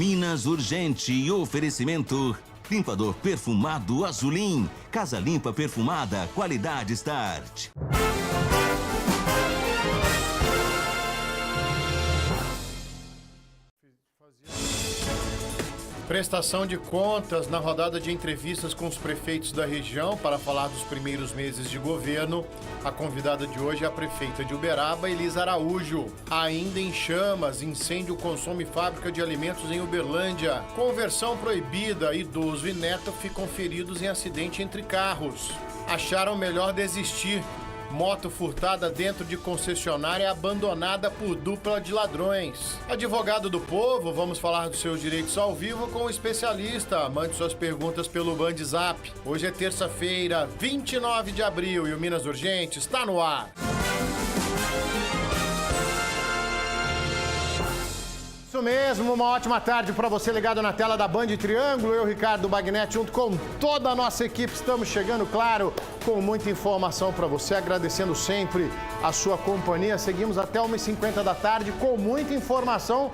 Minas Urgente e oferecimento. Limpador perfumado Azulim. Casa limpa perfumada, qualidade Start. Prestação de contas na rodada de entrevistas com os prefeitos da região para falar dos primeiros meses de governo. A convidada de hoje é a prefeita de Uberaba, Elisa Araújo. Ainda em chamas, incêndio consome fábrica de alimentos em Uberlândia. Conversão proibida, idoso e neto ficam feridos em acidente entre carros. Acharam melhor desistir. Moto furtada dentro de concessionária abandonada por dupla de ladrões. Advogado do povo, vamos falar dos seus direitos ao vivo com o especialista. Mande suas perguntas pelo BandZap. Hoje é terça-feira, 29 de abril e o Minas Urgente está no ar. Isso mesmo, uma ótima tarde para você ligado na tela da Band Triângulo. Eu, Ricardo Bagnetti, junto com toda a nossa equipe, estamos chegando, claro, com muita informação para você, agradecendo sempre a sua companhia. Seguimos até 1h50 da tarde com muita informação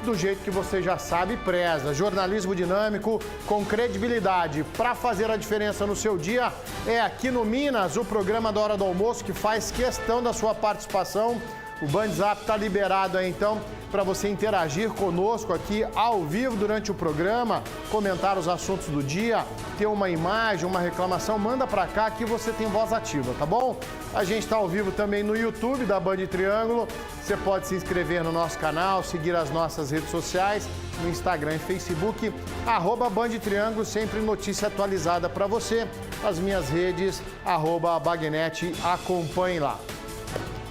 do jeito que você já sabe e preza. Jornalismo dinâmico com credibilidade para fazer a diferença no seu dia. É aqui no Minas, o programa da Hora do Almoço, que faz questão da sua participação. O BandZap está liberado aí, então, para você interagir conosco aqui ao vivo durante o programa, comentar os assuntos do dia, ter uma imagem, uma reclamação, manda para cá que você tem voz ativa, tá bom? A gente está ao vivo também no YouTube da Band Triângulo. Você pode se inscrever no nosso canal, seguir as nossas redes sociais, no Instagram e Facebook, @Band Triângulo, sempre notícia atualizada para você. As minhas redes, @Bagnetti, acompanhe lá.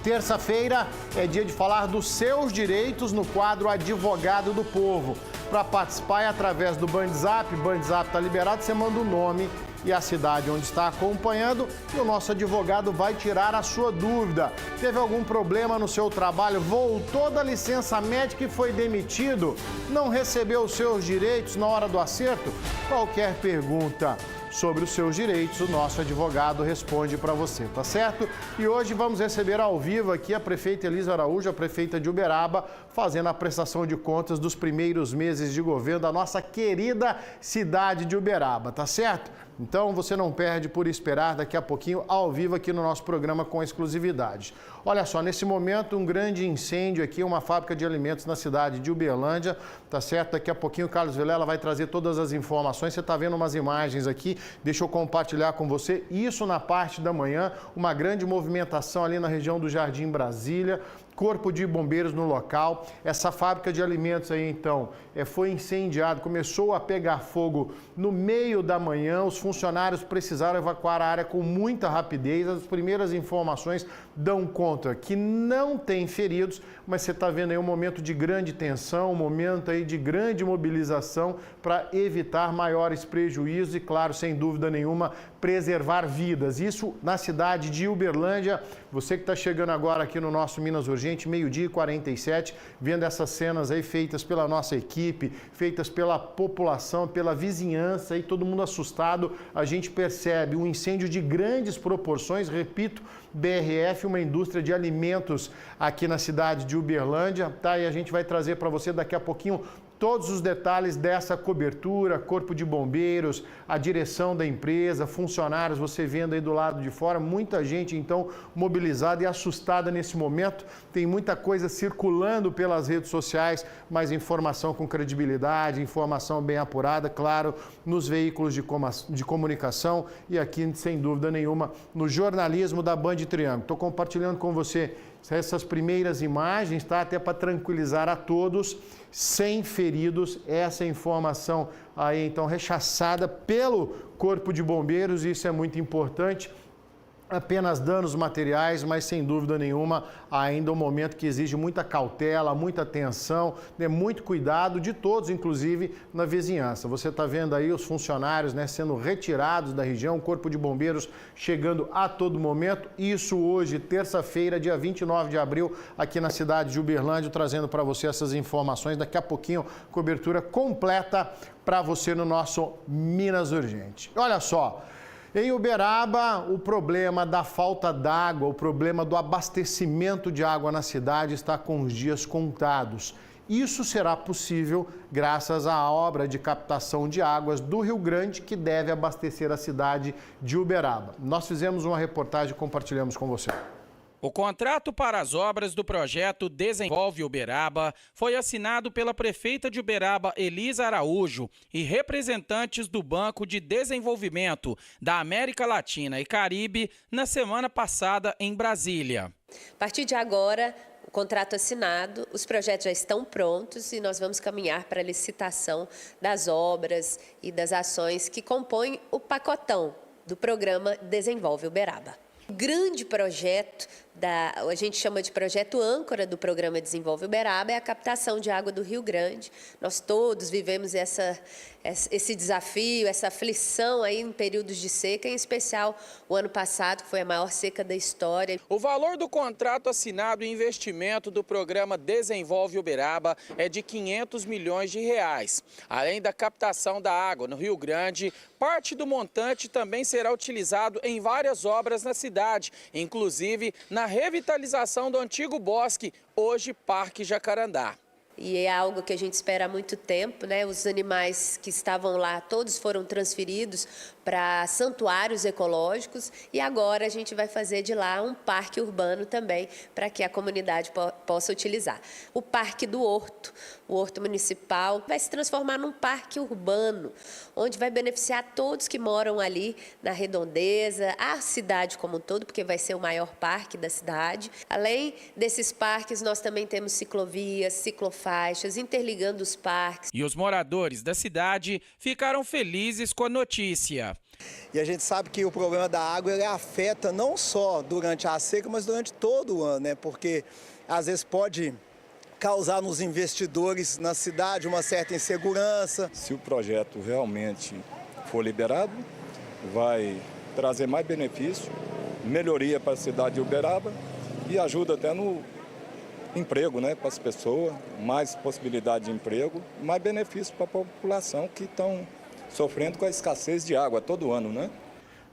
Terça-feira é dia de falar dos seus direitos no quadro Advogado do Povo. Para participar é através do BandZap. BandZap está liberado, você manda o nome e a cidade onde está acompanhando e o nosso advogado vai tirar a sua dúvida. Teve algum problema no seu trabalho? Voltou da licença médica e foi demitido? Não recebeu os seus direitos na hora do acerto? Qualquer pergunta sobre os seus direitos, o nosso advogado responde para você, tá certo? E hoje vamos receber ao vivo aqui a prefeita Elisa Araújo, a prefeita de Uberaba, fazendo a prestação de contas dos primeiros meses de governo da nossa querida cidade de Uberaba, tá certo? Então você não perde por esperar daqui a pouquinho ao vivo aqui no nosso programa com exclusividade. Olha só, nesse momento um grande incêndio aqui, uma fábrica de alimentos na cidade de Uberlândia, tá certo? Daqui a pouquinho o Carlos Vilela vai trazer todas as informações. Você está vendo umas imagens aqui, deixa eu compartilhar com você. Isso na parte da manhã, uma grande movimentação ali na região do Jardim Brasília. Corpo de Bombeiros no local. Essa fábrica de alimentos aí, então, foi incendiada, começou a pegar fogo no meio da manhã. Os funcionários precisaram evacuar a área com muita rapidez. As primeiras informações dão conta que não tem feridos, mas você está vendo aí um momento de grande tensão, um momento aí de grande mobilização para evitar maiores prejuízos e, claro, sem dúvida nenhuma, preservar vidas. Isso na cidade de Uberlândia. Você que está chegando agora aqui no nosso Minas Urgente, 12h47, vendo essas cenas aí feitas pela nossa equipe, feitas pela população, pela vizinhança e todo mundo assustado, a gente percebe um incêndio de grandes proporções, repito, BRF, uma indústria de alimentos aqui na cidade de Uberlândia, tá? E a gente vai trazer para você daqui a pouquinho todos os detalhes dessa cobertura, Corpo de Bombeiros, a direção da empresa, funcionários, você vendo aí do lado de fora, muita gente então mobilizada e assustada nesse momento. Tem muita coisa circulando pelas redes sociais, mas informação com credibilidade, informação bem apurada, claro, nos veículos de comunicação e aqui, sem dúvida nenhuma, no jornalismo da Band Triângulo. Estou compartilhando com você essas primeiras imagens, tá? Até para tranquilizar a todos, sem feridos, essa informação aí então rechaçada pelo Corpo de Bombeiros, isso é muito importante. Apenas danos materiais, mas sem dúvida nenhuma, ainda um momento que exige muita cautela, muita atenção, né, muito cuidado de todos, inclusive na vizinhança. Você está vendo aí os funcionários, né, sendo retirados da região, o Corpo de Bombeiros chegando a todo momento. Isso hoje, terça-feira, dia 29 de abril, aqui na cidade de Uberlândia, trazendo para você essas informações. Daqui a pouquinho, cobertura completa para você no nosso Minas Urgente. Olha só. Em Uberaba, o problema da falta d'água, o problema do abastecimento de água na cidade está com os dias contados. Isso será possível graças à obra de captação de águas do Rio Grande, que deve abastecer a cidade de Uberaba. Nós fizemos uma reportagem e compartilhamos com você. O contrato para as obras do projeto Desenvolve Uberaba foi assinado pela prefeita de Uberaba, Elisa Araújo, e representantes do Banco de Desenvolvimento da América Latina e Caribe na semana passada em Brasília. A partir de agora, o contrato assinado, os projetos já estão prontos e nós vamos caminhar para a licitação das obras e das ações que compõem o pacotão do programa Desenvolve Uberaba. O grande projeto, a gente chama de projeto âncora do programa Desenvolve Uberaba, é a captação de água do Rio Grande. Nós todos vivemos esse desafio, essa aflição aí em períodos de seca, em especial o ano passado, que foi a maior seca da história. O valor do contrato assinado e investimento do programa Desenvolve Uberaba é de R$500 milhões. Além da captação da água no Rio Grande, parte do montante também será utilizado em várias obras na cidade, inclusive na revitalização do antigo bosque, hoje Parque Jacarandá. E é algo que a gente espera há muito tempo, né? Os animais que estavam lá, todos foram transferidos para santuários ecológicos e agora a gente vai fazer de lá um parque urbano também para que a comunidade possa utilizar. O Parque do Horto, o Horto Municipal, vai se transformar num parque urbano, onde vai beneficiar todos que moram ali na redondeza, a cidade como um todo, porque vai ser o maior parque da cidade. Além desses parques, nós também temos ciclovias, ciclofaixas, interligando os parques. E os moradores da cidade ficaram felizes com a notícia. E a gente sabe que o problema da água ele afeta não só durante a seca, mas durante todo o ano, né? Porque às vezes pode causar nos investidores na cidade uma certa insegurança. Se o projeto realmente for liberado, vai trazer mais benefício, melhoria para a cidade de Uberaba e ajuda até no emprego, né, para as pessoas, mais possibilidade de emprego, mais benefício para a população que estão sofrendo com a escassez de água todo ano, né?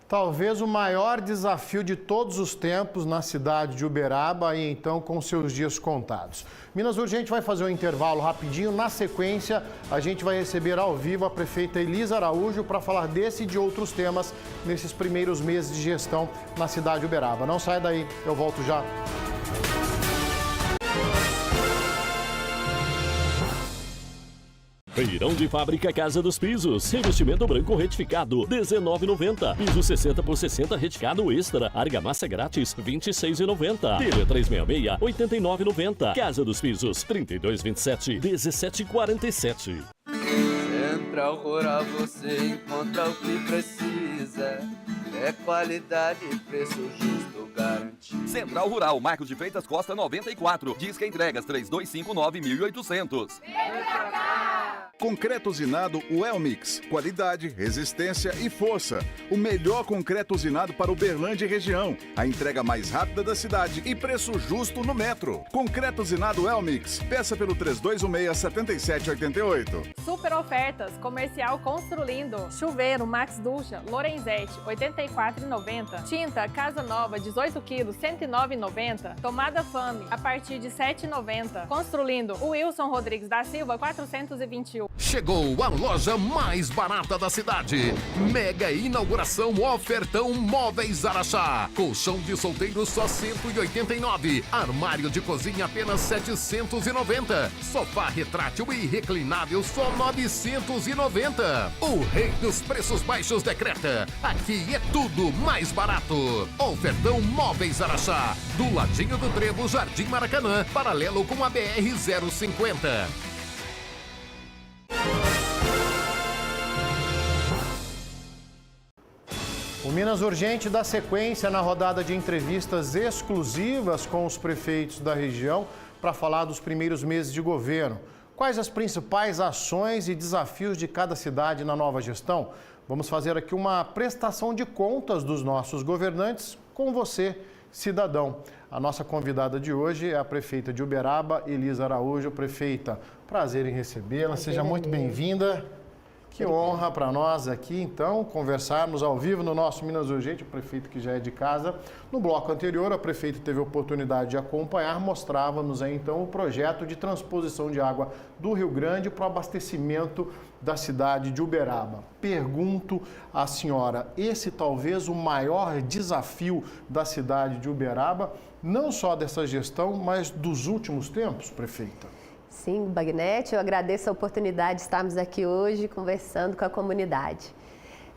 Talvez o maior desafio de todos os tempos na cidade de Uberaba e então com seus dias contados. Minas Urgente vai fazer um intervalo rapidinho. Na sequência, a gente vai receber ao vivo a prefeita Elisa Araújo para falar desse e de outros temas nesses primeiros meses de gestão na cidade de Uberaba. Não sai daí, eu volto já. Feirão de Fábrica Casa dos Pisos. Revestimento branco retificado, R$19,90. Piso 60 por 60 reticado extra. Argamassa grátis, R$26,90. Tele 366, R$89,90. Casa dos Pisos, 3227, 1747. Central Rural, você encontra o que precisa. É qualidade e preço justo garantido. Central Rural, Marcos de Freitas Costa 94. Disque entregas 3259-1800. Concreto usinado Welmix. Qualidade, resistência e força. O melhor concreto usinado para Uberlândia e região. A entrega mais rápida da cidade e preço justo no metro. Concreto usinado Welmix. Peça pelo 3216-7788. Super ofertas. Comercial Construlindo. Chuveiro Max Ducha Lorenzetti, R$84,90. Tinta Casa Nova, 18 quilos, R$109,90. Tomada Fame, a partir de R$7,90. Construlindo Wilson Rodrigues da Silva, 421. Chegou a loja mais barata da cidade. Mega inauguração Ofertão Móveis Araxá. Colchão de solteiro só R$189. Armário de cozinha apenas R$790. Sofá retrátil e reclinável só R$990. O rei dos preços baixos decreta. Aqui é tudo mais barato. Ofertão Móveis Araxá. Do ladinho do Trevo, Jardim Maracanã. Paralelo com a BR-050. O Minas Urgente dá sequência na rodada de entrevistas exclusivas com os prefeitos da região para falar dos primeiros meses de governo. Quais as principais ações e desafios de cada cidade na nova gestão? Vamos fazer aqui uma prestação de contas dos nossos governantes com você, cidadão. A nossa convidada de hoje é a prefeita de Uberaba, Elisa Araújo. Prefeita, prazer em recebê-la. Seja muito bem-vinda. Que honra para nós aqui, então, conversarmos ao vivo no nosso Minas Urgente, o prefeito que já é de casa. No bloco anterior, a prefeita teve a oportunidade de acompanhar, mostrávamos aí, então, o projeto de transposição de água do Rio Grande para o abastecimento da cidade de Uberaba. Pergunto à senhora, esse talvez o maior desafio da cidade de Uberaba, não só dessa gestão, mas dos últimos tempos, prefeita? Sim, Bagnete, eu agradeço a oportunidade de estarmos aqui hoje conversando com a comunidade.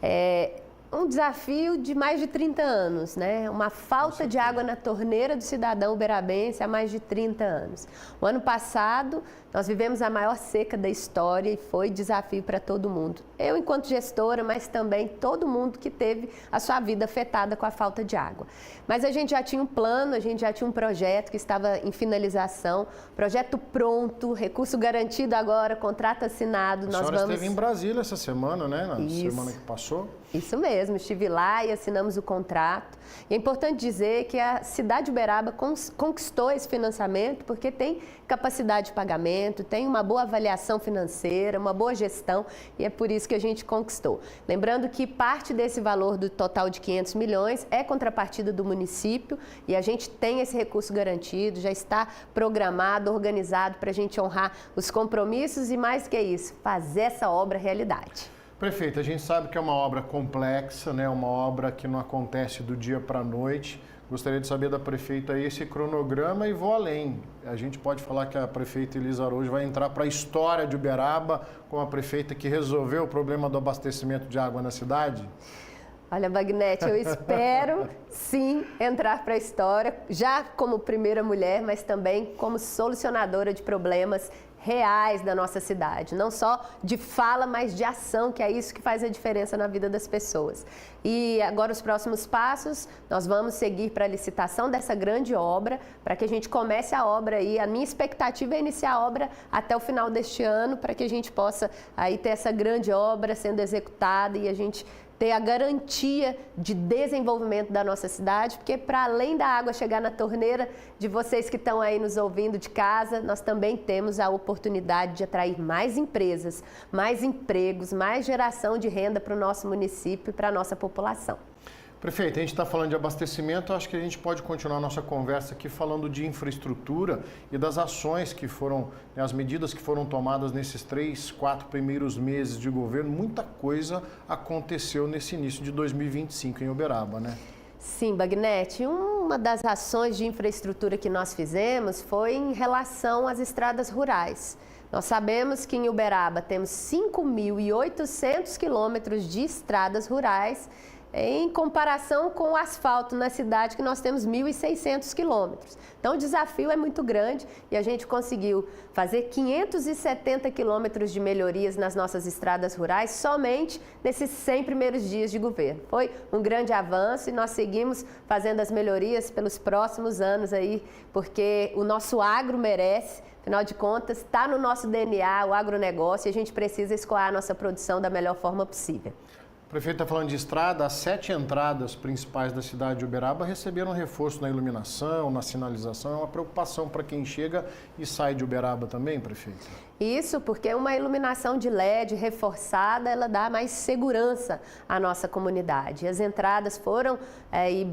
É um desafio de mais de 30 anos, né? Uma falta de água na torneira do cidadão uberabense há mais de 30 anos. O ano passado, nós vivemos a maior seca da história e foi desafio para todo mundo. Eu, enquanto gestora, mas também todo mundo que teve a sua vida afetada com a falta de água. Mas a gente já tinha um plano, a gente já tinha um projeto que estava em finalização, projeto pronto, recurso garantido agora, contrato assinado. A senhora esteve em Brasília essa semana, né? Na semana que passou. Isso mesmo, estive lá e assinamos o contrato. E é importante dizer que a cidade de Uberaba conquistou esse financiamento porque tem capacidade de pagamento, tem uma boa avaliação financeira, uma boa gestão e é por isso que a gente conquistou. Lembrando que parte desse valor do total de 500 milhões é contrapartida do município e a gente tem esse recurso garantido, já está programado, organizado para a gente honrar os compromissos e mais que isso, fazer essa obra realidade. Prefeito, a gente sabe que é uma obra complexa, né? Uma obra que não acontece do dia para a noite. Gostaria de saber da prefeita esse cronograma e vou além. A gente pode falar que a prefeita Elisa Araújo vai entrar para a história de Uberaba como a prefeita que resolveu o problema do abastecimento de água na cidade? Olha, Bagnete, eu espero sim entrar para a história, já como primeira mulher, mas também como solucionadora de problemas reais da nossa cidade, não só de fala, mas de ação, que é isso que faz a diferença na vida das pessoas. E agora os próximos passos, nós vamos seguir para a licitação dessa grande obra, para que a gente comece a obra aí. A minha expectativa é iniciar a obra até o final deste ano, para que a gente possa aí ter essa grande obra sendo executada e a gente ter a garantia de desenvolvimento da nossa cidade, porque para além da água chegar na torneira de vocês que estão aí nos ouvindo de casa, nós também temos a oportunidade de atrair mais empresas, mais empregos, mais geração de renda para o nosso município e para a nossa população. Prefeito, a gente está falando de abastecimento, acho que a gente pode continuar a nossa conversa aqui falando de infraestrutura e das ações que foram, né, as medidas que foram tomadas nesses 3, 4 primeiros meses de governo. Muita coisa aconteceu nesse início de 2025 em Uberaba, né? Sim, Bagnete, uma das ações de infraestrutura que nós fizemos foi em relação às estradas rurais. Nós sabemos que em Uberaba temos 5.800 quilômetros de estradas rurais, em comparação com o asfalto na cidade, que nós temos 1.600 quilômetros. Então, o desafio é muito grande e a gente conseguiu fazer 570 quilômetros de melhorias nas nossas estradas rurais somente nesses 100 primeiros dias de governo. Foi um grande avanço e nós seguimos fazendo as melhorias pelos próximos anos aí, porque o nosso agro merece. Afinal de contas, está no nosso DNA o agronegócio e a gente precisa escoar a nossa produção da melhor forma possível. O prefeito está falando de estrada, as 7 entradas principais da cidade de Uberaba receberam reforço na iluminação, na sinalização. É uma preocupação para quem chega e sai de Uberaba também, prefeito? Isso, porque uma iluminação de LED reforçada, ela dá mais segurança à nossa comunidade. As entradas foram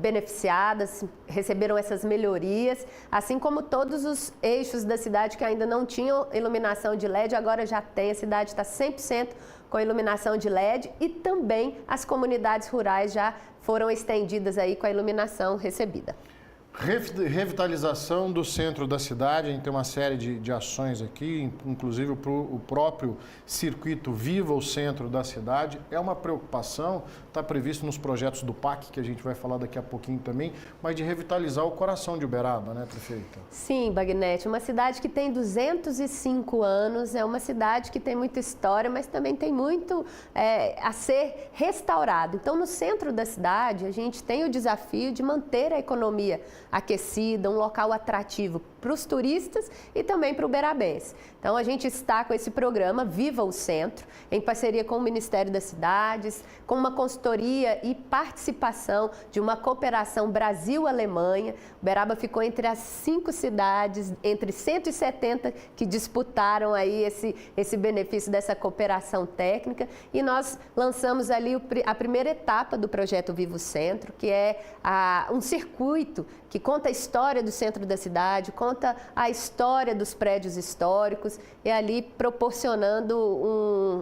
beneficiadas, receberam essas melhorias, assim como todos os eixos da cidade que ainda não tinham iluminação de LED, agora já tem. A cidade está 100% com iluminação de LED e também as comunidades rurais já foram estendidas aí com a iluminação recebida. Revitalização do centro da cidade, a gente tem uma série de ações aqui, inclusive o próprio circuito Viva o Centro da Cidade. É uma preocupação, está previsto nos projetos do PAC, que a gente vai falar daqui a pouquinho também, mas de revitalizar o coração de Uberaba, né, prefeita? Sim, Bagnete, uma cidade que tem 205 anos, é uma cidade que tem muita história, mas também tem muito a ser restaurado. Então, no centro da cidade, a gente tem o desafio de manter a economia aquecida, um local atrativo para os turistas e também para o uberabense. Então, a gente está com esse programa Viva o Centro, em parceria com o Ministério das Cidades, com uma consultoria e participação de uma cooperação Brasil-Alemanha. Uberaba ficou entre as 5 cidades, entre 170 que disputaram aí esse benefício dessa cooperação técnica. E nós lançamos ali a primeira etapa do projeto Viva o Centro, que é um circuito que conta a história do centro da cidade, conta a história dos prédios históricos, e ali proporcionando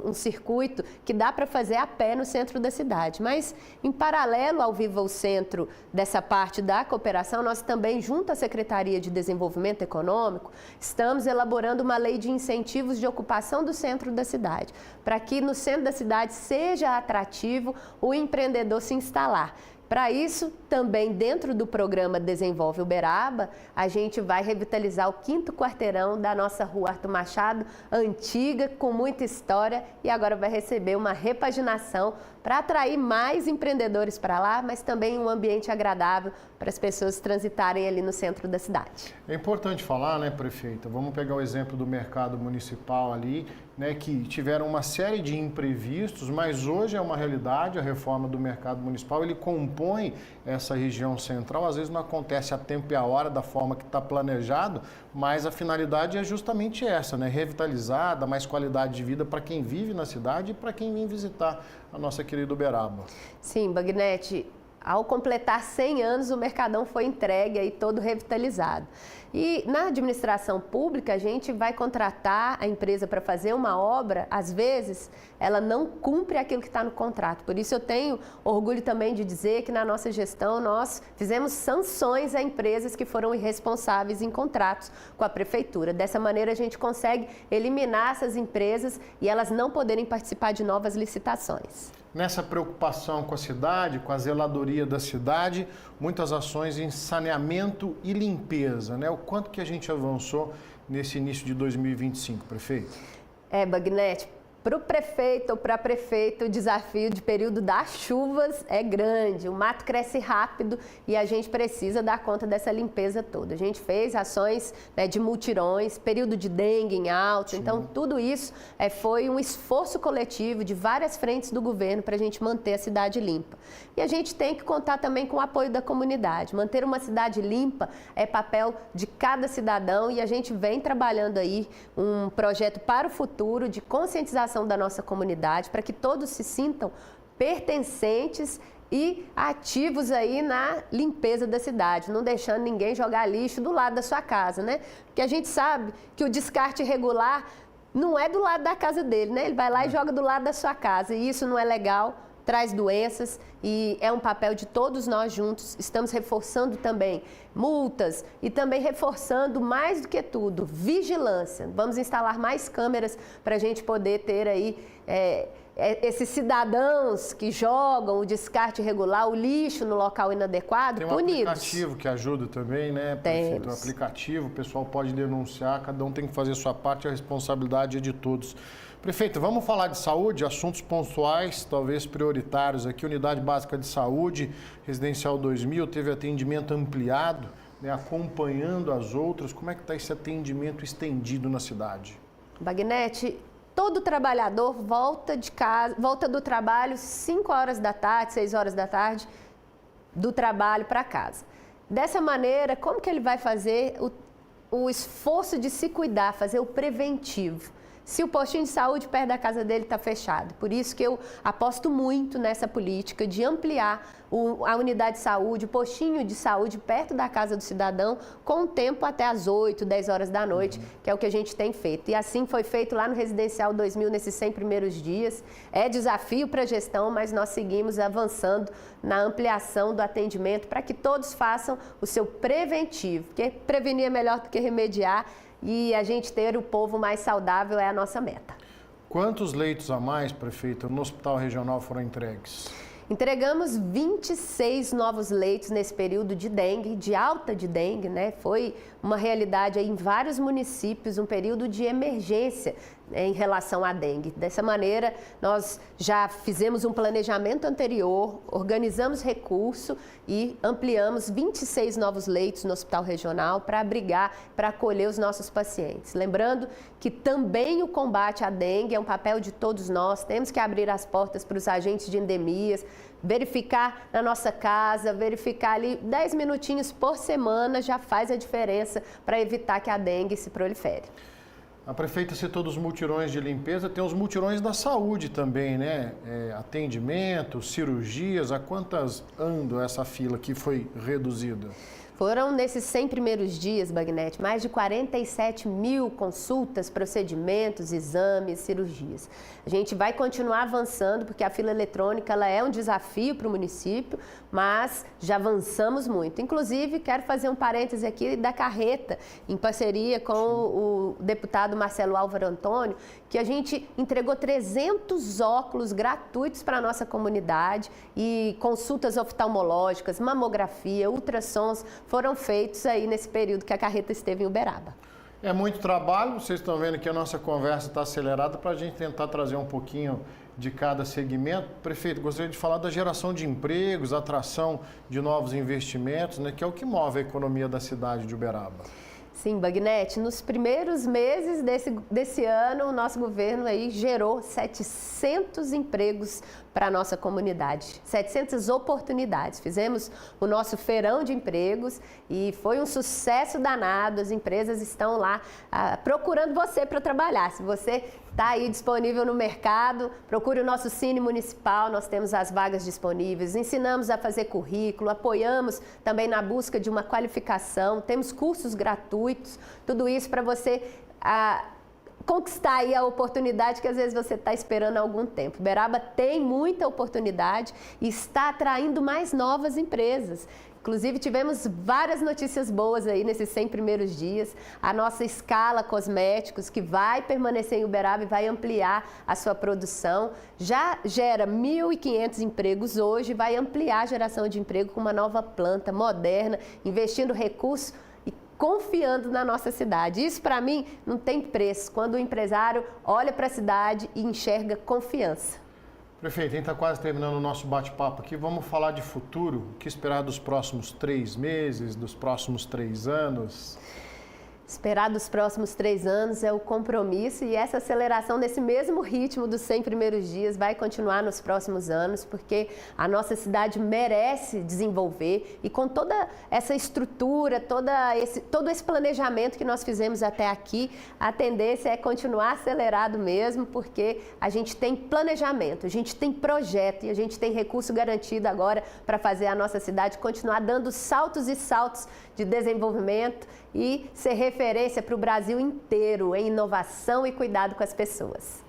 um circuito que dá para fazer a pé no centro da cidade. Mas, em paralelo ao Viva o Centro, dessa parte da cooperação, nós também, junto à Secretaria de Desenvolvimento Econômico, estamos elaborando uma lei de incentivos de ocupação do centro da cidade, para que no centro da cidade seja atrativo o empreendedor se instalar. Para isso, também dentro do programa Desenvolve Uberaba, a gente vai revitalizar o 5º quarteirão da nossa Rua Arthur Machado, antiga, com muita história, e agora vai receber uma repaginação para atrair mais empreendedores para lá, mas também um ambiente agradável para as pessoas transitarem ali no centro da cidade. É importante falar, né, prefeita? Vamos pegar o exemplo do mercado municipal ali, né, que tiveram uma série de imprevistos, mas hoje é uma realidade a reforma do mercado municipal. Ele compõe essa região central, às vezes não acontece a tempo e a hora da forma que está planejado, mas a finalidade é justamente essa, né, revitalizar, dar mais qualidade de vida para quem vive na cidade e para quem vem visitar a nossa querida Uberaba. Sim, Bagnete, ao completar 100 anos, o Mercadão foi entregue aí todo revitalizado. E na administração pública, a gente vai contratar a empresa para fazer uma obra, às vezes ela não cumpre aquilo que está no contrato. Por isso eu tenho orgulho também de dizer que na nossa gestão nós fizemos sanções a empresas que foram irresponsáveis em contratos com a prefeitura. Dessa maneira a gente consegue eliminar essas empresas e elas não poderem participar de novas licitações. Nessa preocupação com a cidade, com a zeladoria da cidade, muitas ações em saneamento e limpeza, né? O quanto que a gente avançou nesse início de 2025, prefeito? Bagnete, para o prefeito ou para a prefeita, o desafio de período das chuvas é grande. O mato cresce rápido e a gente precisa dar conta dessa limpeza toda. A gente fez ações, né, de mutirões, período de dengue em alta. Sim. Então, tudo isso foi um esforço coletivo de várias frentes do governo para a gente manter a cidade limpa. E a gente tem que contar também com o apoio da comunidade. Manter uma cidade limpa é papel de cada cidadão e a gente vem trabalhando aí um projeto para o futuro de conscientização da nossa comunidade, para que todos se sintam pertencentes e ativos aí na limpeza da cidade, não deixando ninguém jogar lixo do lado da sua casa, né? Porque a gente sabe que o descarte irregular não é do lado da casa dele, né? Ele vai lá e joga do lado da sua casa, e isso não é legal, traz doenças e é um papel de todos nós juntos. Estamos reforçando também multas e também reforçando, mais do que tudo, vigilância. Vamos instalar mais câmeras para a gente poder ter aí esses cidadãos que jogam o descarte irregular, o lixo no local inadequado, punidos. Tem um aplicativo que ajuda também, né, prefeito? Um aplicativo, o pessoal pode denunciar, cada um tem que fazer a sua parte, a responsabilidade é de todos. Prefeito, vamos falar de saúde, assuntos pontuais, talvez prioritários aqui. Unidade Básica de Saúde, Residencial 2000, teve atendimento ampliado, né, acompanhando as outras. Como é que está esse atendimento estendido na cidade? Bagnete, todo trabalhador volta de casa, volta do trabalho 5 horas da tarde, 6 horas da tarde, do trabalho para casa. Dessa maneira, como que ele vai fazer o esforço de se cuidar, fazer o preventivo? Se o postinho de saúde perto da casa dele está fechado. Por isso que eu aposto muito nessa política de ampliar a unidade de saúde, o postinho de saúde perto da casa do cidadão, com o tempo até às 8, 10 horas da noite, que é o que a gente tem feito. E assim foi feito lá no Residencial 2000, nesses 100 primeiros dias. É desafio para a gestão, mas nós seguimos avançando na ampliação do atendimento para que todos façam o seu preventivo, porque prevenir é melhor do que remediar. E a gente ter o povo mais saudável é a nossa meta. Quantos leitos a mais, prefeita, no Hospital Regional foram entregues? Entregamos 26 novos leitos nesse período de dengue, de alta de dengue, né? Foi uma realidade aí em vários municípios, um período de emergência em relação à dengue. Dessa maneira, nós já fizemos um planejamento anterior, organizamos recurso e ampliamos 26 novos leitos no Hospital Regional para abrigar, para acolher os nossos pacientes. Lembrando que também o combate à dengue é um papel de todos nós, temos que abrir as portas para os agentes de endemias, verificar na nossa casa, verificar ali 10 minutinhos por semana já faz a diferença para evitar que a dengue se prolifere. A prefeita citou dos mutirões de limpeza, tem os mutirões da saúde também, né? Atendimento, cirurgias, a quantas anda essa fila que foi reduzida? Foram, nesses 100 primeiros dias, Bagnete, mais de 47 mil consultas, procedimentos, exames, cirurgias. A gente vai continuar avançando, porque a fila eletrônica ela é um desafio para o município, mas já avançamos muito. Inclusive, quero fazer um parêntese aqui da carreta, em parceria com o deputado Marcelo Álvaro Antônio, que a gente entregou 300 óculos gratuitos para a nossa comunidade e consultas oftalmológicas, mamografia, ultrassons, foram feitos aí nesse período que a carreta esteve em Uberaba. É muito trabalho, vocês estão vendo que a nossa conversa está acelerada para a gente tentar trazer um pouquinho de cada segmento. Prefeito, gostaria de falar da geração de empregos, atração de novos investimentos, né, que é o que move a economia da cidade de Uberaba. Sim, Bagnete, nos primeiros meses desse ano, o nosso governo aí gerou 700 empregos para a nossa comunidade, 700 oportunidades. Fizemos o nosso feirão de empregos e foi um sucesso danado. As empresas estão lá procurando você para trabalhar. Se você está aí disponível no mercado, procure o nosso Cine Municipal, nós temos as vagas disponíveis, ensinamos a fazer currículo, apoiamos também na busca de uma qualificação, temos cursos gratuitos, tudo isso para você conquistar aí a oportunidade que às vezes você está esperando há algum tempo. Uberaba tem muita oportunidade e está atraindo mais novas empresas. Inclusive, tivemos várias notícias boas aí nesses 100 primeiros dias. A nossa escala cosméticos, que vai permanecer em Uberaba e vai ampliar a sua produção, já gera 1.500 empregos hoje, vai ampliar a geração de emprego com uma nova planta moderna, investindo recursos e confiando na nossa cidade. Isso, para mim, não tem preço, quando o empresário olha para a cidade e enxerga confiança. Prefeito, a gente está quase terminando o nosso bate-papo aqui. Vamos falar de futuro. O que esperar dos próximos 3 meses, dos próximos 3 anos? Esperar dos próximos 3 anos é o compromisso e essa aceleração nesse mesmo ritmo dos 100 primeiros dias vai continuar nos próximos anos, porque a nossa cidade merece desenvolver e com toda essa estrutura, todo esse planejamento que nós fizemos até aqui, a tendência é continuar acelerado mesmo, porque a gente tem planejamento, a gente tem projeto e a gente tem recurso garantido agora para fazer a nossa cidade continuar dando saltos e saltos de desenvolvimento e ser referência para o Brasil inteiro em inovação e cuidado com as pessoas.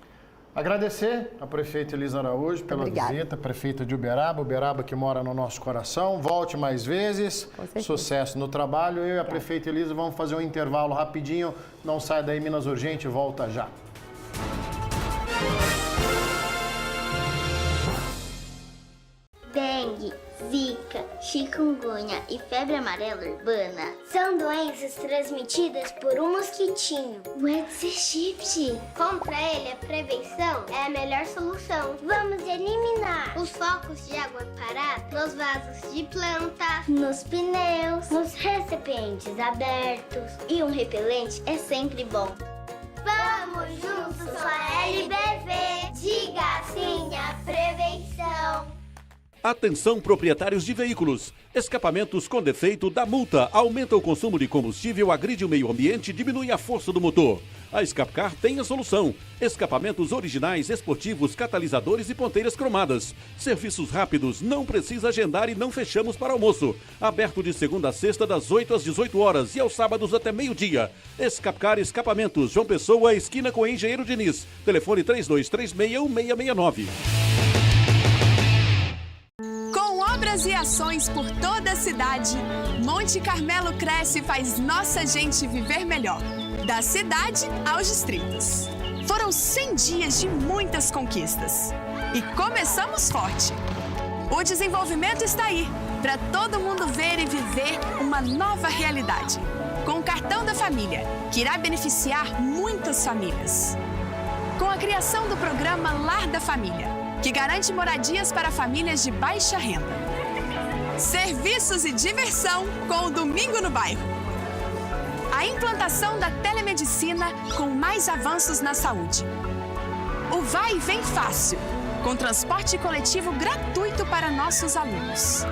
Agradecer a prefeita Elisa Araújo pela visita, prefeita de Uberaba, Uberaba que mora no nosso coração. Volte mais vezes, sucesso no trabalho. Eu e a prefeita Elisa vamos fazer um intervalo rapidinho. Não sai daí, Minas Urgente, volta já. Dengue, zika, chikungunya e febre amarela urbana são doenças transmitidas por um mosquitinho, o Aedes aegypti. Contra ele, a prevenção é a melhor solução. Vamos eliminar os focos de água parada nos vasos de plantas, nos pneus, nos recipientes abertos. E um repelente é sempre bom. Vamos juntos com a LBV. Diga sim à prevenção. Atenção, proprietários de veículos. Escapamentos com defeito dá multa, aumenta o consumo de combustível, agride o meio ambiente e diminui a força do motor. A Escapcar tem a solução. Escapamentos originais, esportivos, catalisadores e ponteiras cromadas. Serviços rápidos, não precisa agendar e não fechamos para almoço. Aberto de segunda a sexta, das 8 às 18 horas e aos sábados até meio-dia. Escapcar Escapamentos, João Pessoa, esquina com Engenheiro Diniz. Telefone 3236-1669. Obras e ações por toda a cidade, Monte Carmelo cresce e faz nossa gente viver melhor, da cidade aos distritos. Foram 100 dias de muitas conquistas e começamos forte. O desenvolvimento está aí, para todo mundo ver e viver uma nova realidade. Com o Cartão da Família, que irá beneficiar muitas famílias. com a criação do programa Lar da Família, que garante moradias para famílias de baixa renda. Serviços e diversão com o Domingo no Bairro. A implantação da telemedicina com mais avanços na saúde. O Vai e Vem Fácil, com transporte coletivo gratuito para nossos alunos.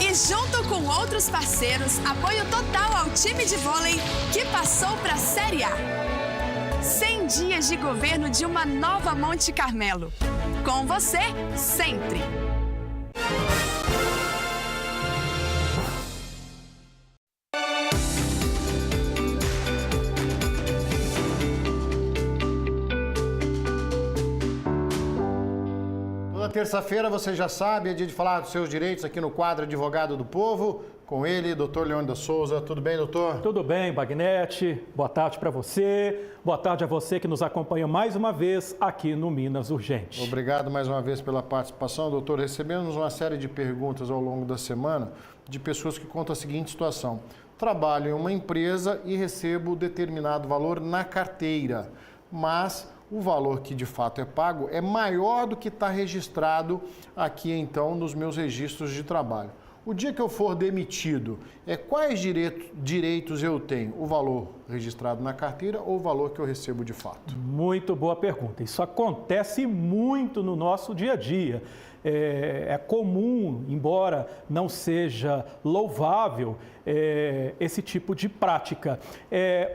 E junto com outros parceiros, apoio total ao time de vôlei que passou para a Série A. 100 dias de governo de uma nova Monte Carmelo. Com você, sempre. Terça-feira, você já sabe, é dia de falar dos seus direitos aqui no quadro Advogado do Povo. Com ele, doutor Leônidas Souza. Tudo bem, doutor? Tudo bem, Bagnete. Boa tarde para você. Boa tarde a você que nos acompanha mais uma vez aqui no Minas Urgente. Obrigado mais uma vez pela participação, doutor. Recebemos uma série de perguntas ao longo da semana de pessoas que contam a seguinte situação. Trabalho em uma empresa e recebo determinado valor na carteira, mas o valor que de fato é pago é maior do que está registrado aqui então nos meus registros de trabalho. O dia que eu for demitido, quais direitos eu tenho? O valor registrado na carteira ou o valor que eu recebo de fato? Muito boa pergunta. Isso acontece muito no nosso dia a dia. É comum, embora não seja louvável, esse tipo de prática.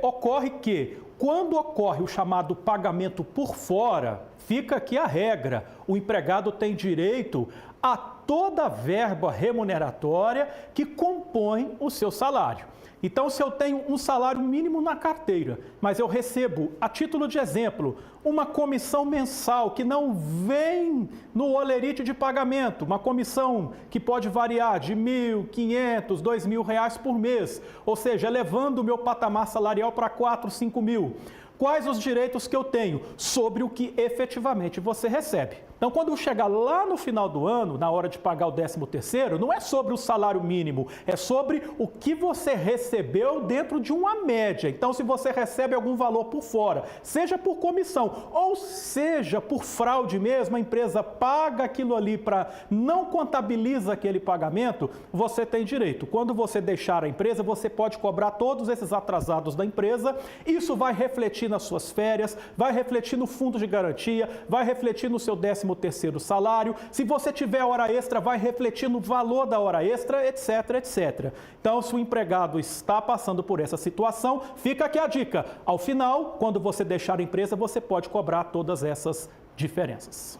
Ocorre que, quando ocorre o chamado pagamento por fora, fica aqui a regra: o empregado tem direito a toda a verba remuneratória que compõe o seu salário. Então, se eu tenho um salário mínimo na carteira, mas eu recebo, a título de exemplo, uma comissão mensal que não vem no holerite de pagamento, uma comissão que pode variar de R$1.500, R$2.000 por mês, ou seja, elevando o meu patamar salarial para 4, 5 mil. Quais os direitos que eu tenho sobre o que efetivamente você recebe? Então, quando eu chegar lá no final do ano, na hora de pagar o 13º, não é sobre o salário mínimo, é sobre o que você recebeu dentro de uma média. Então, se você recebe algum valor por fora, seja por comissão ou seja por fraude mesmo, a empresa paga aquilo ali para não contabiliza aquele pagamento, você tem direito. Quando você deixar a empresa, você pode cobrar todos esses atrasados da empresa. Isso vai refletir nas suas férias, vai refletir no fundo de garantia, vai refletir no seu 13º salário. Se você tiver hora extra, vai refletir no valor da hora extra, etc, etc. Então, se o empregado está passando por essa situação, fica aqui a dica. Ao final, quando você deixar a empresa, você pode cobrar todas essas diferenças.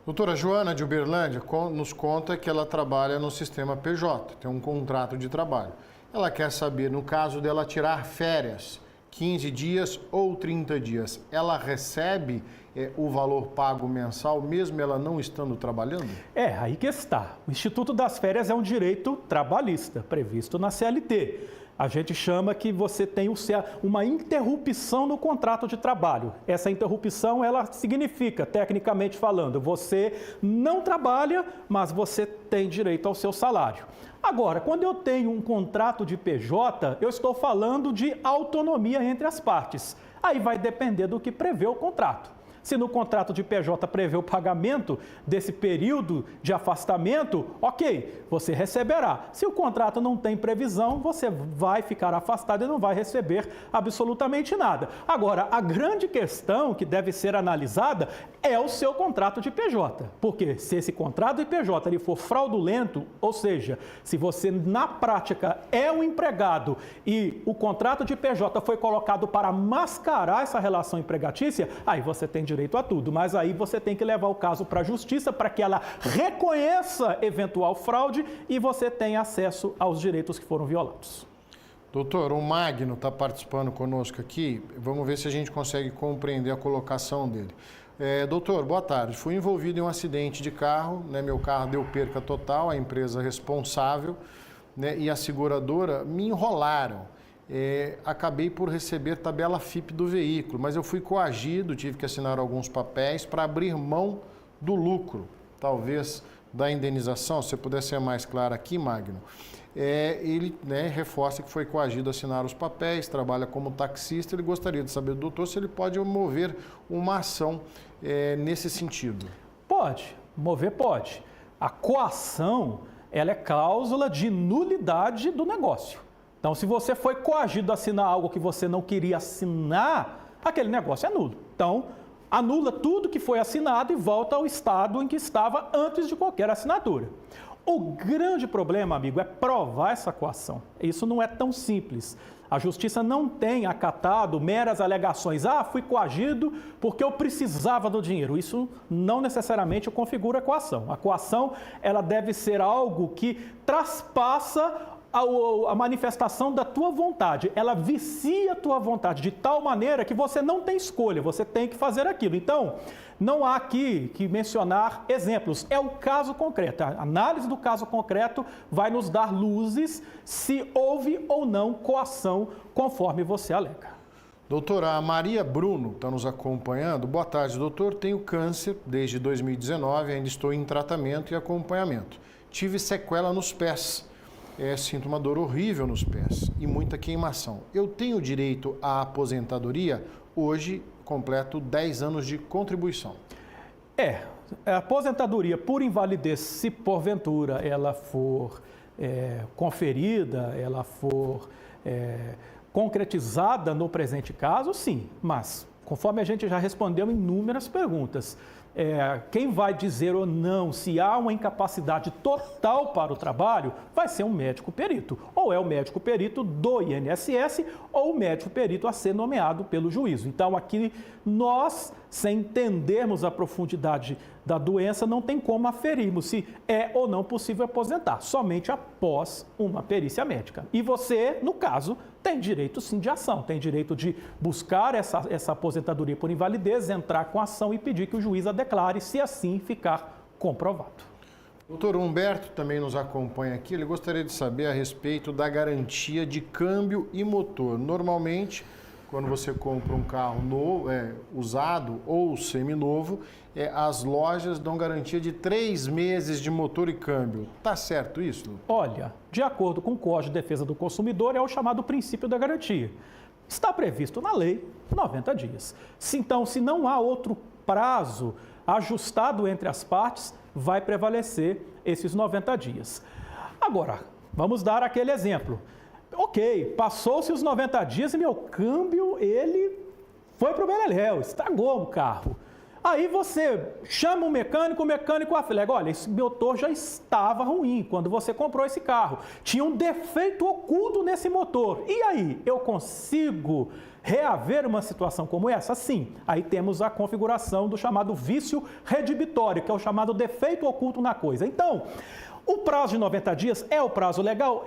Doutora Joana de Uberlândia nos conta que ela trabalha no sistema PJ, tem um contrato de trabalho. Ela quer saber, no caso dela tirar férias, 15 dias ou 30 dias, ela recebe o valor pago mensal, mesmo ela não estando trabalhando? Aí que está. O Instituto das Férias é um direito trabalhista, previsto na CLT. A gente chama que você tem uma interrupção no contrato de trabalho. Essa interrupção, ela significa, tecnicamente falando, você não trabalha, mas você tem direito ao seu salário. Agora, quando eu tenho um contrato de PJ, eu estou falando de autonomia entre as partes. Aí vai depender do que prevê o contrato. Se no contrato de PJ prevê o pagamento desse período de afastamento, ok, você receberá. Se o contrato não tem previsão, você vai ficar afastado e não vai receber absolutamente nada. Agora, a grande questão que deve ser analisada é o seu contrato de PJ. Porque se esse contrato de PJ ele for fraudulento, ou seja, se você na prática é um empregado e o contrato de PJ foi colocado para mascarar essa relação empregatícia, aí você tem direito a tudo, mas aí você tem que levar o caso para a justiça para que ela reconheça eventual fraude e você tenha acesso aos direitos que foram violados. Doutor, o Magno está participando conosco aqui, vamos ver se a gente consegue compreender a colocação dele. Doutor, boa tarde. Fui envolvido em um acidente de carro, meu carro deu perca total, a empresa responsável e a seguradora me enrolaram. Acabei por receber tabela FIP do veículo, mas eu fui coagido, tive que assinar alguns papéis para abrir mão do lucro, talvez da indenização. Se você puder ser mais claro aqui, Magno. ele reforça que foi coagido a assinar os papéis, trabalha como taxista. Ele gostaria de saber do doutor se ele pode mover uma ação nesse sentido. Pode, mover pode. A coação, ela é cláusula de nulidade do negócio. Então, se você foi coagido a assinar algo que você não queria assinar, aquele negócio é nulo. Então, anula tudo que foi assinado e volta ao estado em que estava antes de qualquer assinatura. O grande problema, amigo, é provar essa coação. Isso não é tão simples. A justiça não tem acatado meras alegações. Fui coagido porque eu precisava do dinheiro. Isso não necessariamente configura coação. A coação, ela deve ser algo que traspassa a manifestação da tua vontade. Ela vicia a tua vontade de tal maneira que você não tem escolha, você tem que fazer aquilo. Então, não há aqui que mencionar exemplos, é o caso concreto. A análise do caso concreto vai nos dar luzes se houve ou não coação, conforme você alega. Doutora, a Maria Bruno está nos acompanhando. Boa tarde, doutor. Tenho câncer desde 2019, ainda estou em tratamento e acompanhamento. Tive sequela nos pés. Sinto uma dor horrível nos pés e muita queimação. Eu tenho direito à aposentadoria? Hoje completo 10 anos de contribuição. A aposentadoria por invalidez, se porventura ela for conferida, ela for concretizada no presente caso, sim. Mas, conforme a gente já respondeu em inúmeras perguntas, quem vai dizer ou não se há uma incapacidade total para o trabalho vai ser um médico perito. Ou é o médico perito do INSS ou o médico perito a ser nomeado pelo juízo. Então, aqui nós, sem entendermos a profundidade da doença, não tem como aferirmos se é ou não possível aposentar, somente após uma perícia médica. E você, no caso, tem direito sim de ação, tem direito de buscar essa aposentadoria por invalidez, entrar com ação e pedir que o juiz a declare, se assim ficar comprovado. Doutor Humberto também nos acompanha aqui, ele gostaria de saber a respeito da garantia de câmbio e motor. Normalmente, quando você compra um carro novo, usado ou seminovo, as lojas dão garantia de 3 meses de motor e câmbio. Tá certo isso? Olha, de acordo com o Código de Defesa do Consumidor, é o chamado princípio da garantia. Está previsto na lei 90 dias. Então, se não há outro prazo ajustado entre as partes, vai prevalecer esses 90 dias. Agora, vamos dar aquele exemplo. Ok, passou-se os 90 dias e meu câmbio, ele foi para o beleléu, estragou o carro. Aí você chama o mecânico aflega, olha, esse motor já estava ruim quando você comprou esse carro. Tinha um defeito oculto nesse motor. E aí, eu consigo reaver uma situação como essa? Sim. Aí temos a configuração do chamado vício redibitório, que é o chamado defeito oculto na coisa. Então, o prazo de 90 dias é o prazo legal?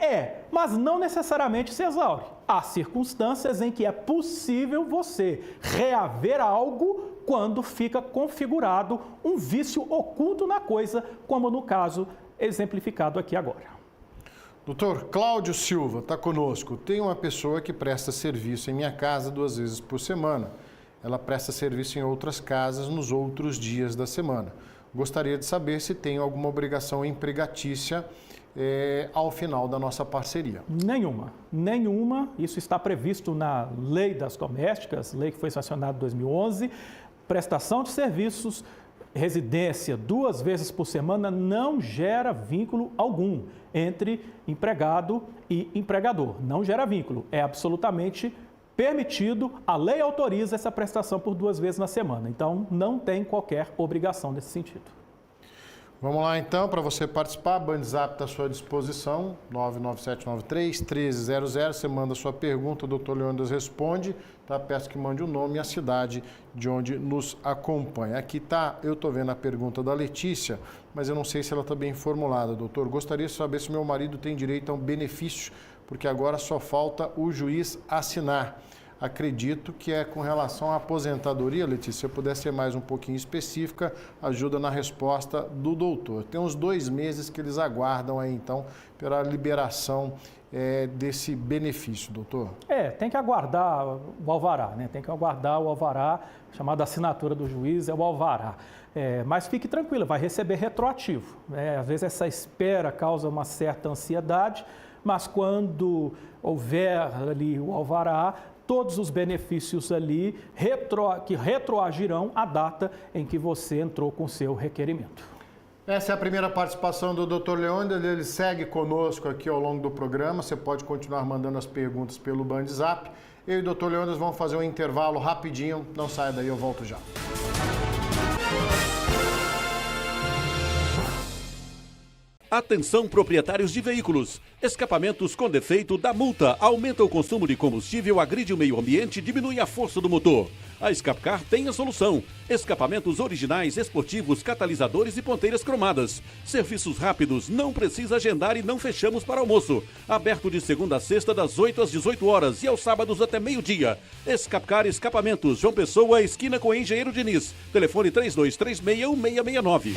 Mas não necessariamente se exaure. Há circunstâncias em que é possível você reaver algo quando fica configurado um vício oculto na coisa, como no caso exemplificado aqui agora. Doutor Cláudio Silva está conosco. Tem uma pessoa que presta serviço em minha casa 2 vezes por semana. Ela presta serviço em outras casas nos outros dias da semana. Gostaria de saber se tem alguma obrigação empregatícia ao final da nossa parceria. Nenhuma. Isso está previsto na Lei das Domésticas, lei que foi sancionada em 2011. Prestação de serviços, residência 2 vezes por semana não gera vínculo algum entre empregado e empregador. Não gera vínculo, é absolutamente permitido, a lei autoriza essa prestação por 2 vezes na semana. Então, não tem qualquer obrigação nesse sentido. Vamos lá, então, para você participar, Bandzap está à sua disposição, 99793-1300. Você manda a sua pergunta, o doutor Leônidas responde, tá? Peço que mande o nome e a cidade de onde nos acompanha. Aqui tá, eu estou vendo a pergunta da Letícia, mas eu não sei se ela está bem formulada, doutor. Gostaria de saber se meu marido tem direito a um benefício, porque agora só falta o juiz assinar. Acredito que é com relação à aposentadoria, Letícia, se eu puder ser mais um pouquinho específica, ajuda na resposta do doutor. Tem uns 2 meses que eles aguardam aí, então, pela liberação desse benefício, doutor. Tem que aguardar o alvará, né? Tem que aguardar o alvará, chamada assinatura do juiz, é o alvará. Mas fique tranquilo, vai receber retroativo. Às vezes essa espera causa uma certa ansiedade, mas quando houver ali o alvará, todos os benefícios ali que retroagirão à data em que você entrou com o seu requerimento. Essa é a primeira participação do Dr. Leônidas, ele segue conosco aqui ao longo do programa, você pode continuar mandando as perguntas pelo BandZap. Eu e o Dr. Leônidas vamos fazer um intervalo rapidinho, não saia daí, eu volto já. Atenção, proprietários de veículos. Escapamentos com defeito dá multa, aumenta o consumo de combustível, agride o meio ambiente e diminui a força do motor. A Escapcar tem a solução. Escapamentos originais, esportivos, catalisadores e ponteiras cromadas. Serviços rápidos, não precisa agendar e não fechamos para almoço. Aberto de segunda a sexta, das 8 às 18 horas e aos sábados até meio-dia. Escapcar Escapamentos, João Pessoa, esquina com Engenheiro Diniz. Telefone 3236-1669.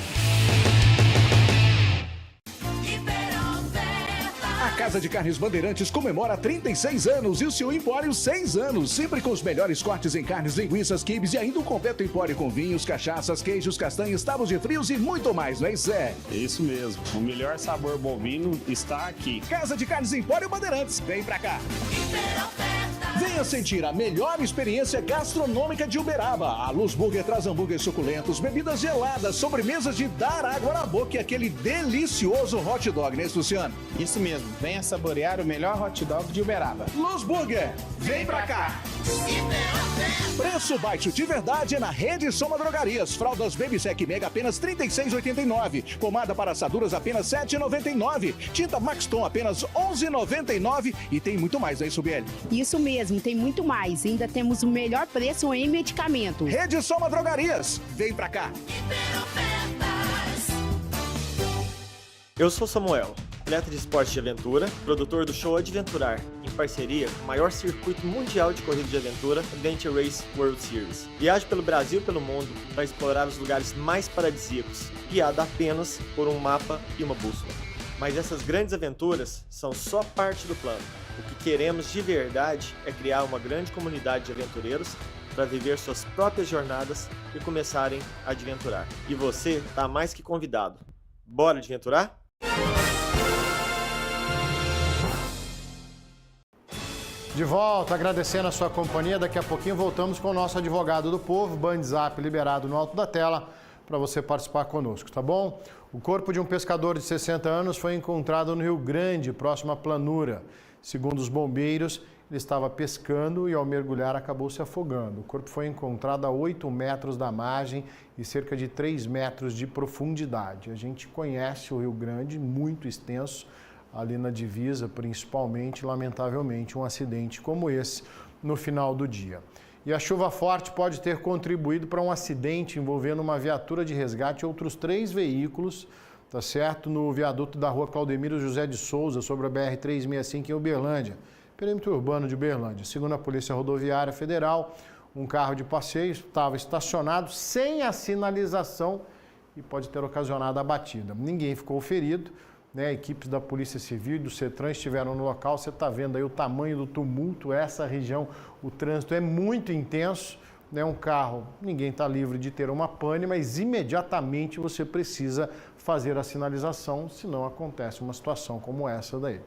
A Casa de Carnes Bandeirantes comemora 36 anos e o seu Empório 6 anos, sempre com os melhores cortes em carnes, linguiças, quibes e ainda um completo empório com vinhos, cachaças, queijos, castanhas, tábuas de frios e muito mais, não é isso? É isso mesmo, o melhor sabor bovino está aqui. Casa de Carnes Empório Bandeirantes, vem pra cá. Venha sentir a melhor experiência gastronômica de Uberaba. A Luz Burger traz hambúrgueres suculentos, bebidas geladas, sobremesas de dar água na boca e aquele delicioso hot dog, né, Luciano? Isso mesmo, venha saborear o melhor hot dog de Uberaba. Luz Burger, vem pra cá! Preço baixo de verdade é na Rede Soma Drogarias. Fraldas Baby Sec Mega apenas R$ 36,89. Pomada para assaduras apenas R$ 7,99. Tinta Maxton apenas R$ 11,99. E tem muito mais, aí, Subiel? Isso mesmo, tem muito mais. Ainda temos o melhor preço em medicamentos. Rede Soma Drogarias, vem pra cá. Eu sou Samuel, atleta de esporte de aventura, produtor do show Adventurar, em parceria com o maior circuito mundial de corrida de aventura, Adventure Race World Series. Viajo pelo Brasil e pelo mundo para explorar os lugares mais paradisíacos, guiado apenas por um mapa e uma bússola. Mas essas grandes aventuras são só parte do plano. O que queremos de verdade é criar uma grande comunidade de aventureiros para viver suas próprias jornadas e começarem a adventurar. E você está mais que convidado. Bora adventurar? De volta, agradecendo a sua companhia. Daqui a pouquinho voltamos com o nosso advogado do povo, BandZap liberado no alto da tela, para você participar conosco, tá bom? O corpo de um pescador de 60 anos foi encontrado no Rio Grande, próximo à Planura. Segundo os bombeiros, ele estava pescando e ao mergulhar acabou se afogando. O corpo foi encontrado a 8 metros da margem e cerca de 3 metros de profundidade. A gente conhece o Rio Grande, muito extenso, ali na divisa, principalmente, lamentavelmente, um acidente como esse no final do dia. E a chuva forte pode ter contribuído para um acidente envolvendo uma viatura de resgate e outros 3 veículos, tá certo? No viaduto da rua Claudemiro José de Souza, sobre a BR-365 em Uberlândia, perímetro urbano de Uberlândia. Segundo a Polícia Rodoviária Federal, um carro de passeio estava estacionado sem a sinalização e pode ter ocasionado a batida. Ninguém ficou ferido, né? Equipes da Polícia Civil e do CETRAN estiveram no local. Você está vendo aí o tamanho do tumulto, essa região, o trânsito é muito intenso, né? Um carro, ninguém está livre de ter uma pane, mas imediatamente você precisa fazer a sinalização, senão acontece uma situação como essa daí.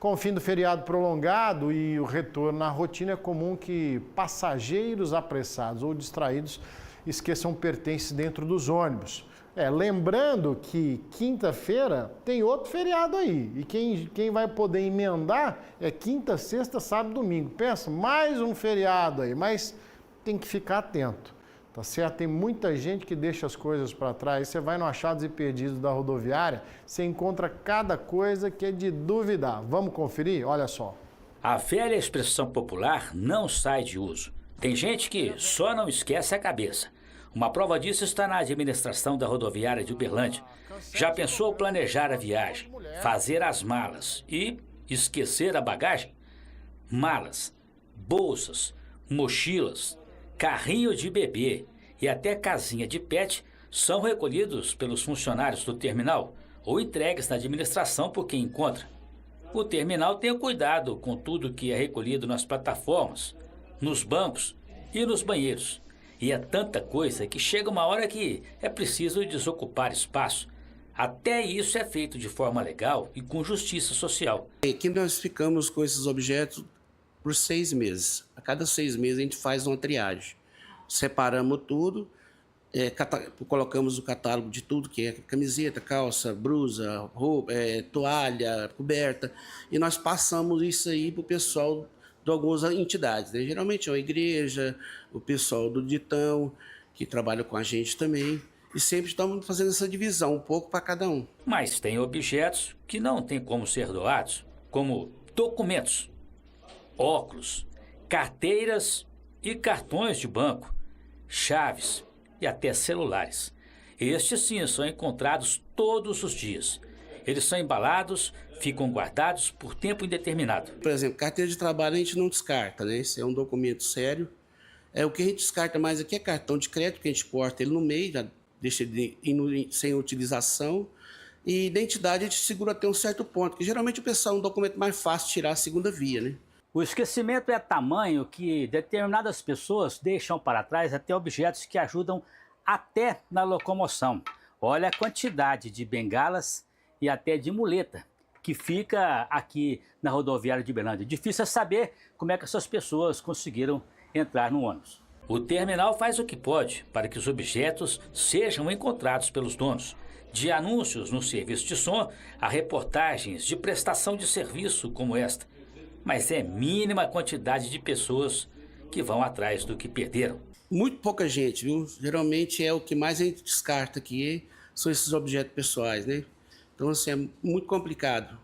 Com o fim do feriado prolongado e o retorno à rotina, é comum que passageiros apressados ou distraídos esqueçam pertences dentro dos ônibus. Lembrando que quinta-feira tem outro feriado aí, e quem vai poder emendar é quinta, sexta, sábado, domingo. Pensa, mais um feriado aí, mas tem que ficar atento, tá certo? Tem muita gente que deixa as coisas para trás. Você vai no Achados e Perdidos da rodoviária, você encontra cada coisa que é de duvidar. Vamos conferir? Olha só. A velha expressão popular não sai de uso. Tem gente que só não esquece a cabeça. Uma prova disso está na administração da rodoviária de Uberlândia. Já pensou planejar a viagem, fazer as malas e esquecer a bagagem? Malas, bolsas, mochilas, carrinho de bebê e até casinha de pet são recolhidos pelos funcionários do terminal ou entregues na administração por quem encontra. O terminal tem cuidado com tudo que é recolhido nas plataformas, nos bancos e nos banheiros. E é tanta coisa que chega uma hora que é preciso desocupar espaço. Até isso é feito de forma legal e com justiça social. Aqui nós ficamos com esses objetos por 6 meses. A cada 6 meses a gente faz uma triagem. Separamos tudo, colocamos o catálogo de tudo, que é camiseta, calça, blusa, roupa, toalha, coberta, e nós passamos isso aí para o pessoal de algumas entidades, né? Geralmente é a igreja, o pessoal do Ditão, que trabalha com a gente também, e sempre estamos fazendo essa divisão, um pouco para cada um. Mas tem objetos que não tem como ser doados, como documentos, óculos, carteiras e cartões de banco, chaves e até celulares. Estes sim são encontrados todos os dias. Eles são embalados, ficam guardados por tempo indeterminado. Por exemplo, carteira de trabalho a gente não descarta, né? Isso é um documento sério. O que a gente descarta mais aqui é cartão de crédito, que a gente corta ele no meio, já deixa ele sem utilização. E identidade a gente segura até um certo ponto, que geralmente o pessoal é um documento mais fácil de tirar a segunda via, né? O esquecimento é tamanho que determinadas pessoas deixam para trás até objetos que ajudam até na locomoção. Olha a quantidade de bengalas e até de muleta que fica aqui na rodoviária de Uberlândia. Difícil é saber como é que essas pessoas conseguiram entrar no ônibus. O terminal faz o que pode para que os objetos sejam encontrados pelos donos. De anúncios no serviço de som a reportagens de prestação de serviço como esta. Mas é mínima a quantidade de pessoas que vão atrás do que perderam. Muito pouca gente, viu? Geralmente é o que mais a gente descarta aqui, são esses objetos pessoais, né? Então, assim, é muito complicado.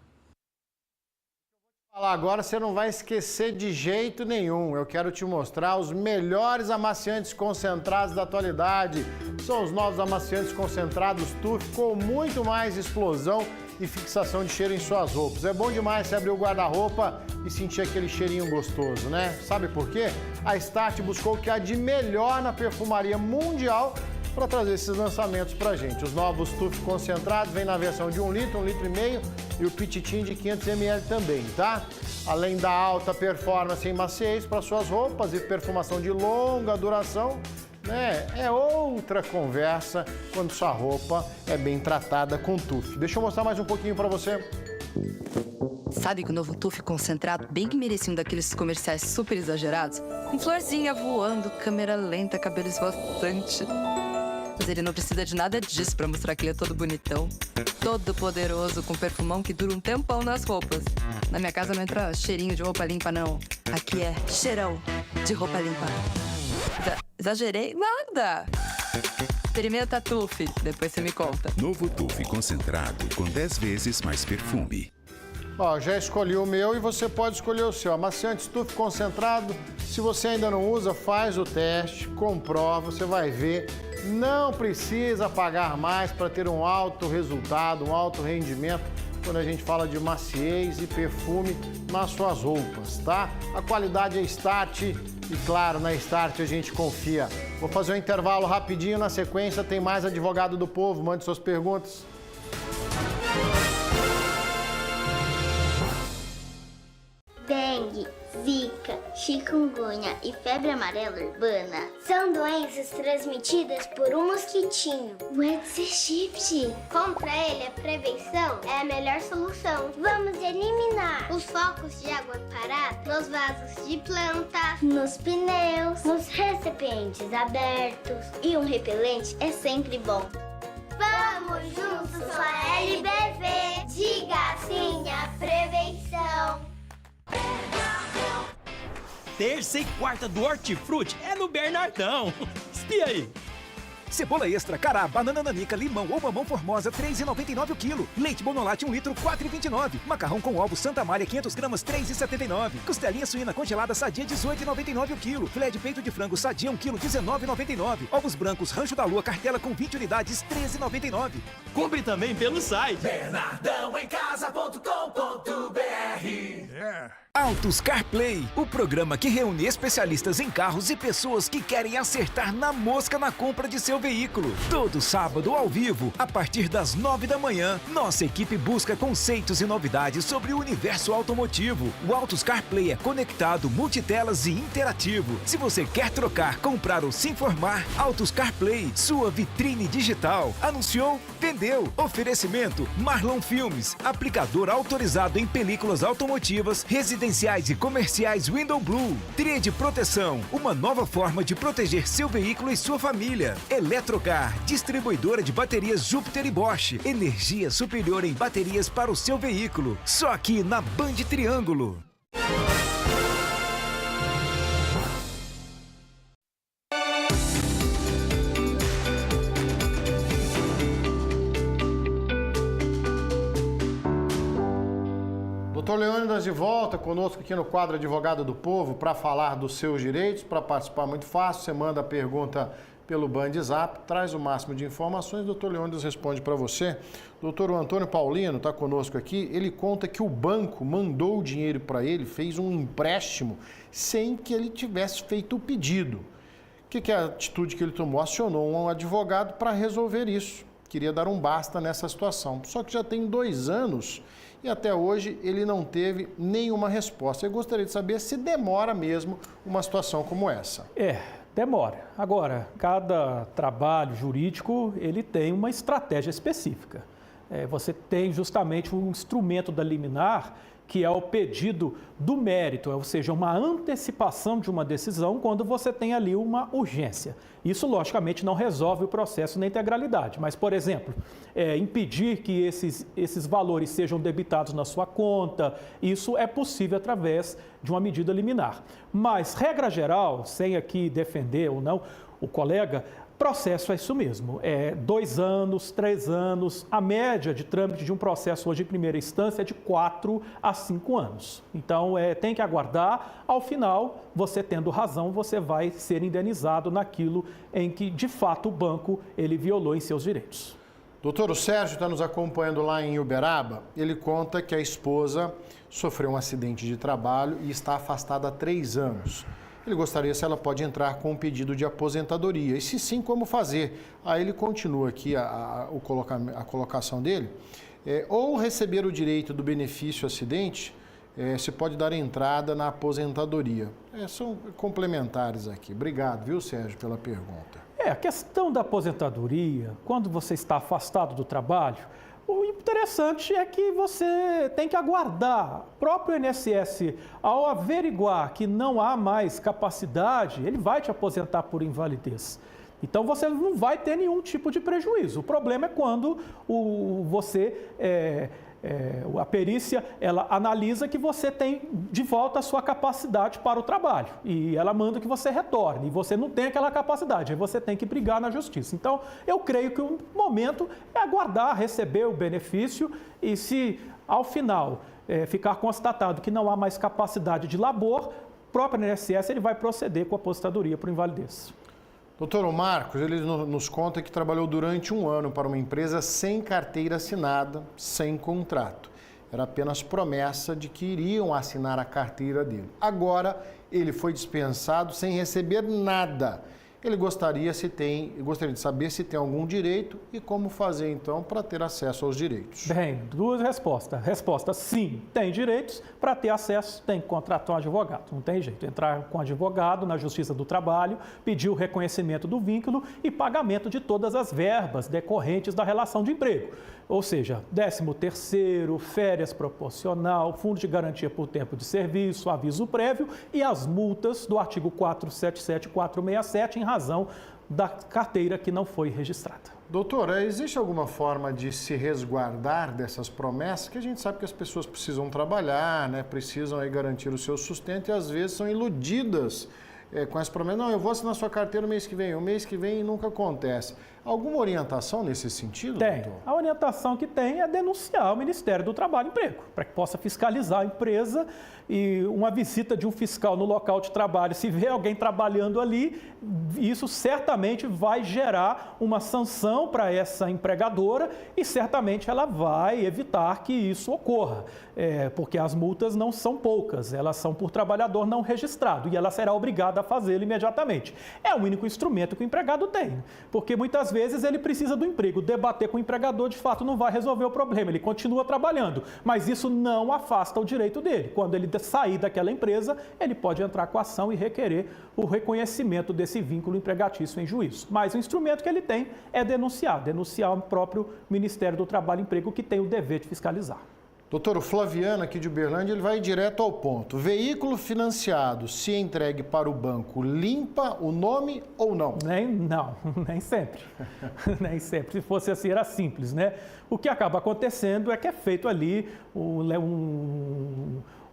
Agora você não vai esquecer de jeito nenhum. Eu quero te mostrar os melhores amaciantes concentrados da atualidade. São os novos amaciantes concentrados TUF com muito mais explosão e fixação de cheiro em suas roupas. É bom demais você abrir o guarda-roupa e sentir aquele cheirinho gostoso, né? Sabe por quê? A Start buscou o que há de melhor na perfumaria mundial para trazer esses lançamentos pra gente. Os novos TUF concentrados vêm na versão de 1 litro, 1,5 litro e o Pititim de 500 ml também, tá? Além da alta performance em maciez para suas roupas e perfumação de longa duração, né? É outra conversa quando sua roupa é bem tratada com TUF. Deixa eu mostrar mais um pouquinho para você. Sabe que o novo TUF concentrado bem que merecia um daqueles comerciais super exagerados? Com florzinha voando, câmera lenta, cabelo esvoaçante. Mas ele não precisa de nada disso pra mostrar que ele é todo bonitão. Todo poderoso, com perfumão que dura um tempão nas roupas. Na minha casa não entra cheirinho de roupa limpa, não. Aqui é cheirão de roupa limpa. Exagerei? Nada! Experimenta TUF, depois você me conta. Novo TUF concentrado com 10 vezes mais perfume. Ó, já escolhi o meu e você pode escolher o seu. Amaciante TUF concentrado, se você ainda não usa, faz o teste, comprova, você vai ver. Não precisa pagar mais para ter um alto resultado, um alto rendimento quando a gente fala de maciez e perfume nas suas roupas, tá? A qualidade é Start e, claro, na Start a gente confia. Vou fazer um intervalo rapidinho, na sequência tem mais Advogado do Povo, mande suas perguntas. Dengue, zika, chikungunya e febre amarela urbana são doenças transmitidas por um mosquitinho, o Aedes aegypti. Contra ele, a prevenção é a melhor solução. Vamos eliminar os focos de água parada nos vasos de planta, nos pneus, nos recipientes abertos. E um repelente é sempre bom. Vamos juntos com a LBV. Diga sim à prevenção. Terça e quarta do Hortifruti é no Bernardão. Espia aí. Cebola extra, cará, banana nanica, limão ou mamão formosa, R$ 3,99 o quilo. Leite Bonolate 1 litro, R$ 4,29. Macarrão com ovos Santa Amália, 500 gramas, R$ 3,79. Costelinha suína congelada sadia, R$ 18,99 o quilo. Filé de peito de frango sadia, 1 quilo, R$ 19,99. Ovos brancos Rancho da Lua, cartela com 20 unidades, R$ 13,99. Compre também pelo site bernardãoemcasa.com.br. Autos CarPlay, o programa que reúne especialistas em carros e pessoas que querem acertar na mosca na compra de seu veículo. Todo sábado ao vivo, a partir das 9 da manhã, nossa equipe busca conceitos e novidades sobre o universo automotivo. O Autos CarPlay é conectado, multitelas e interativo. Se você quer trocar, comprar ou se informar, Autos CarPlay, sua vitrine digital. Anunciou? Vendeu. Oferecimento: Marlon Filmes, aplicador autorizado em películas automotivas, residenciais e comerciais Window Blue. Tria de proteção, uma nova forma de proteger seu veículo e sua família. Eletrocar, distribuidora de baterias Júpiter e Bosch. Energia superior em baterias para o seu veículo. Só aqui na Band Triângulo. Doutor Leônidas de volta conosco aqui no quadro Advogado do Povo para falar dos seus direitos. Para participar muito fácil, você manda a pergunta pelo Band Zap, traz o máximo de informações, o doutor Leônidas responde para você. Doutor Antônio Paulino está conosco aqui, ele conta que o banco mandou o dinheiro para ele, fez um empréstimo sem que ele tivesse feito o pedido. O que é a atitude que ele tomou? Acionou um advogado para resolver isso. Queria dar um basta nessa situação. Só que já tem 2 anos e até hoje ele não teve nenhuma resposta. Eu gostaria de saber se demora mesmo uma situação como essa. Demora. Agora, cada trabalho jurídico, ele tem uma estratégia específica. Você tem justamente um instrumento da liminar, que é o pedido do mérito, ou seja, uma antecipação de uma decisão quando você tem ali uma urgência. Isso, logicamente, não resolve o processo na integralidade, mas, por exemplo, impedir que esses valores sejam debitados na sua conta, isso é possível através de uma medida liminar. Mas, regra geral, sem aqui defender ou não o colega, processo é isso mesmo, 2 anos, 3 anos, a média de trâmite de um processo hoje em primeira instância é de 4 a 5 anos. Então, tem que aguardar, ao final, você tendo razão, você vai ser indenizado naquilo em que, de fato, o banco ele violou em seus direitos. Doutor, o Sérgio está nos acompanhando lá em Uberaba, ele conta que a esposa sofreu um acidente de trabalho e está afastada há 3 anos. Ele gostaria se ela pode entrar com um pedido de aposentadoria. E se sim, como fazer? Aí ele continua aqui a colocação dele. Ou receber o direito do benefício acidente, se pode dar entrada na aposentadoria. São complementares aqui. Obrigado, viu, Sérgio, pela pergunta. A questão da aposentadoria, quando você está afastado do trabalho, o interessante é que você tem que aguardar. O próprio INSS, ao averiguar que não há mais capacidade, ele vai te aposentar por invalidez. Então, você não vai ter nenhum tipo de prejuízo. O problema é quando a perícia ela analisa que você tem de volta a sua capacidade para o trabalho e ela manda que você retorne e você não tem aquela capacidade, aí você tem que brigar na justiça. Então, eu creio que o momento é aguardar, receber o benefício e se ao final ficar constatado que não há mais capacidade de labor, o próprio INSS ele vai proceder com a aposentadoria por invalidez. Doutor Marcos, ele nos conta que trabalhou durante 1 ano para uma empresa sem carteira assinada, sem contrato. Era apenas promessa de que iriam assinar a carteira dele. Agora, ele foi dispensado sem receber nada. Ele gostaria de saber se tem algum direito e como fazer, então, para ter acesso aos direitos. Bem, 2 respostas. Resposta, sim, tem direitos. Para ter acesso, tem que contratar um advogado. Não tem jeito. Entrar com um advogado na Justiça do Trabalho, pedir o reconhecimento do vínculo e pagamento de todas as verbas decorrentes da relação de emprego. Ou seja, 13º, férias proporcional, fundo de garantia por tempo de serviço, aviso prévio e as multas do artigo 477 e 467 em razão da carteira que não foi registrada. Doutora, existe alguma forma de se resguardar dessas promessas? Que a gente sabe que as pessoas precisam trabalhar, né? Precisam aí garantir o seu sustento e às vezes são iludidas com as promessas. Não, eu vou assinar sua carteira o mês que vem nunca acontece. Alguma orientação nesse sentido, Tem. doutor? A orientação que tem é denunciar o Ministério do Trabalho e Emprego, para que possa fiscalizar a empresa e uma visita de um fiscal no local de trabalho, se vê alguém trabalhando ali, isso certamente vai gerar uma sanção para essa empregadora e certamente ela vai evitar que isso ocorra, porque as multas não são poucas, elas são por trabalhador não registrado e ela será obrigada a fazê-lo imediatamente. É o único instrumento que o empregado tem, porque muitas vezes ele precisa do emprego, debater com o empregador de fato não vai resolver o problema, ele continua trabalhando, mas isso não afasta o direito dele. Quando ele sair daquela empresa, ele pode entrar com a ação e requerer o reconhecimento desse vínculo empregatício em juízo. Mas o instrumento que ele tem é denunciar o próprio Ministério do Trabalho e Emprego, que tem o dever de fiscalizar. Doutor, o Flaviano aqui de Uberlândia, ele vai direto ao ponto. Veículo financiado, se entregue para o banco, limpa o nome ou não? Nem sempre. Nem sempre. Se fosse assim, era simples, né? O que acaba acontecendo é que é feito ali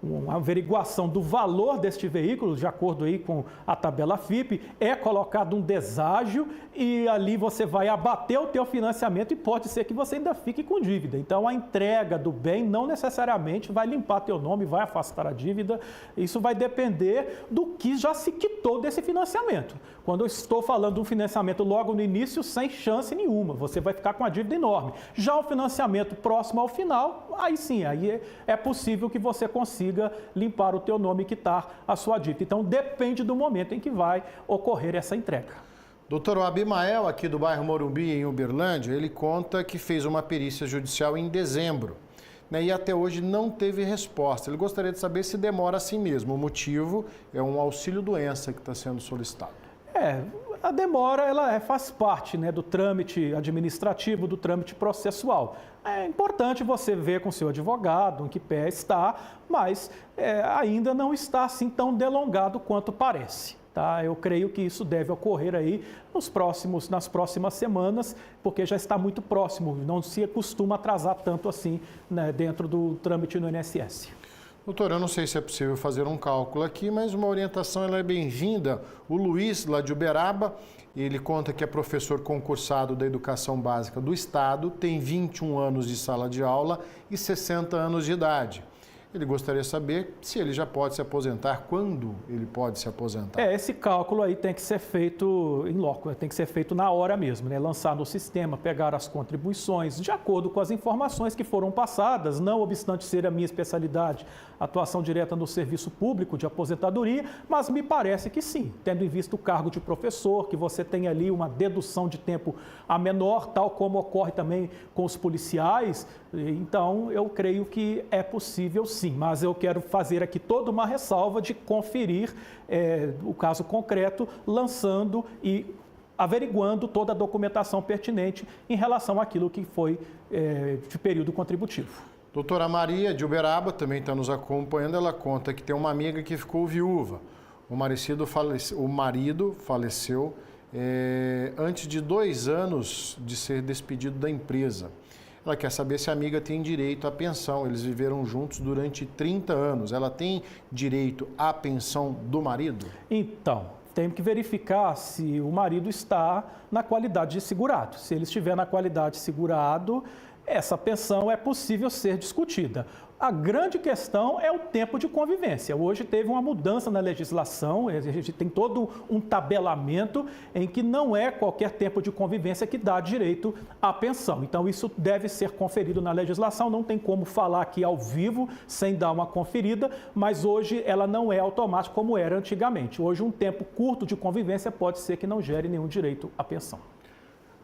uma averiguação do valor deste veículo, de acordo aí com a tabela FIPE, é colocado um deságio e ali você vai abater o teu financiamento e pode ser que você ainda fique com dívida. Então, a entrega do bem não necessariamente vai limpar teu nome, vai afastar a dívida. Isso vai depender do que já se quitou desse financiamento. Quando eu estou falando de um financiamento logo no início, sem chance nenhuma, você vai ficar com uma dívida enorme. Já o financiamento próximo ao final, aí sim, aí é possível que você consiga limpar o teu nome e quitar a sua dívida. Então, depende do momento em que vai ocorrer essa entrega. Doutor, o Abimael, aqui do bairro Morumbi, em Uberlândia, ele conta que fez uma perícia judicial em dezembro, né, e até hoje não teve resposta. Ele gostaria de saber se demora assim mesmo. O motivo é um auxílio-doença que está sendo solicitado. A demora ela faz parte, né, do trâmite administrativo, do trâmite processual. É importante você ver com o seu advogado em que pé está, mas ainda não está assim tão delongado quanto parece. Tá? Eu creio que isso deve ocorrer aí nas próximas semanas, porque já está muito próximo, não se costuma atrasar tanto assim, né, dentro do trâmite no INSS. Doutor, eu não sei se é possível fazer um cálculo aqui, mas uma orientação ela é bem-vinda. O Luiz, lá de Uberaba, ele conta que é professor concursado da Educação Básica do Estado, tem 21 anos de sala de aula e 60 anos de idade. Ele gostaria de saber se ele já pode se aposentar, quando ele pode se aposentar. Esse cálculo aí tem que ser feito em loco, tem que ser feito na hora mesmo, né? Lançar no sistema, pegar as contribuições, de acordo com as informações que foram passadas, não obstante ser a minha especialidade, atuação direta no serviço público de aposentadoria, mas me parece que sim, tendo em vista o cargo de professor, que você tem ali uma dedução de tempo a menor, tal como ocorre também com os policiais, então eu creio que é possível sim. Mas eu quero fazer aqui toda uma ressalva de conferir o caso concreto, lançando e averiguando toda a documentação pertinente em relação àquilo que foi de período contributivo. Doutora Maria de Uberaba também está nos acompanhando. Ela conta que tem uma amiga que ficou viúva. O marido faleceu antes de 2 anos de ser despedido da empresa. Ela quer saber se a amiga tem direito à pensão. Eles viveram juntos durante 30 anos. Ela tem direito à pensão do marido? Então, tem que verificar se o marido está na qualidade de segurado. Se ele estiver na qualidade de segurado, essa pensão é possível ser discutida. A grande questão é o tempo de convivência. Hoje teve uma mudança na legislação, a gente tem todo um tabelamento em que não é qualquer tempo de convivência que dá direito à pensão. Então isso deve ser conferido na legislação, não tem como falar aqui ao vivo sem dar uma conferida, mas hoje ela não é automática como era antigamente. Hoje um tempo curto de convivência pode ser que não gere nenhum direito à pensão.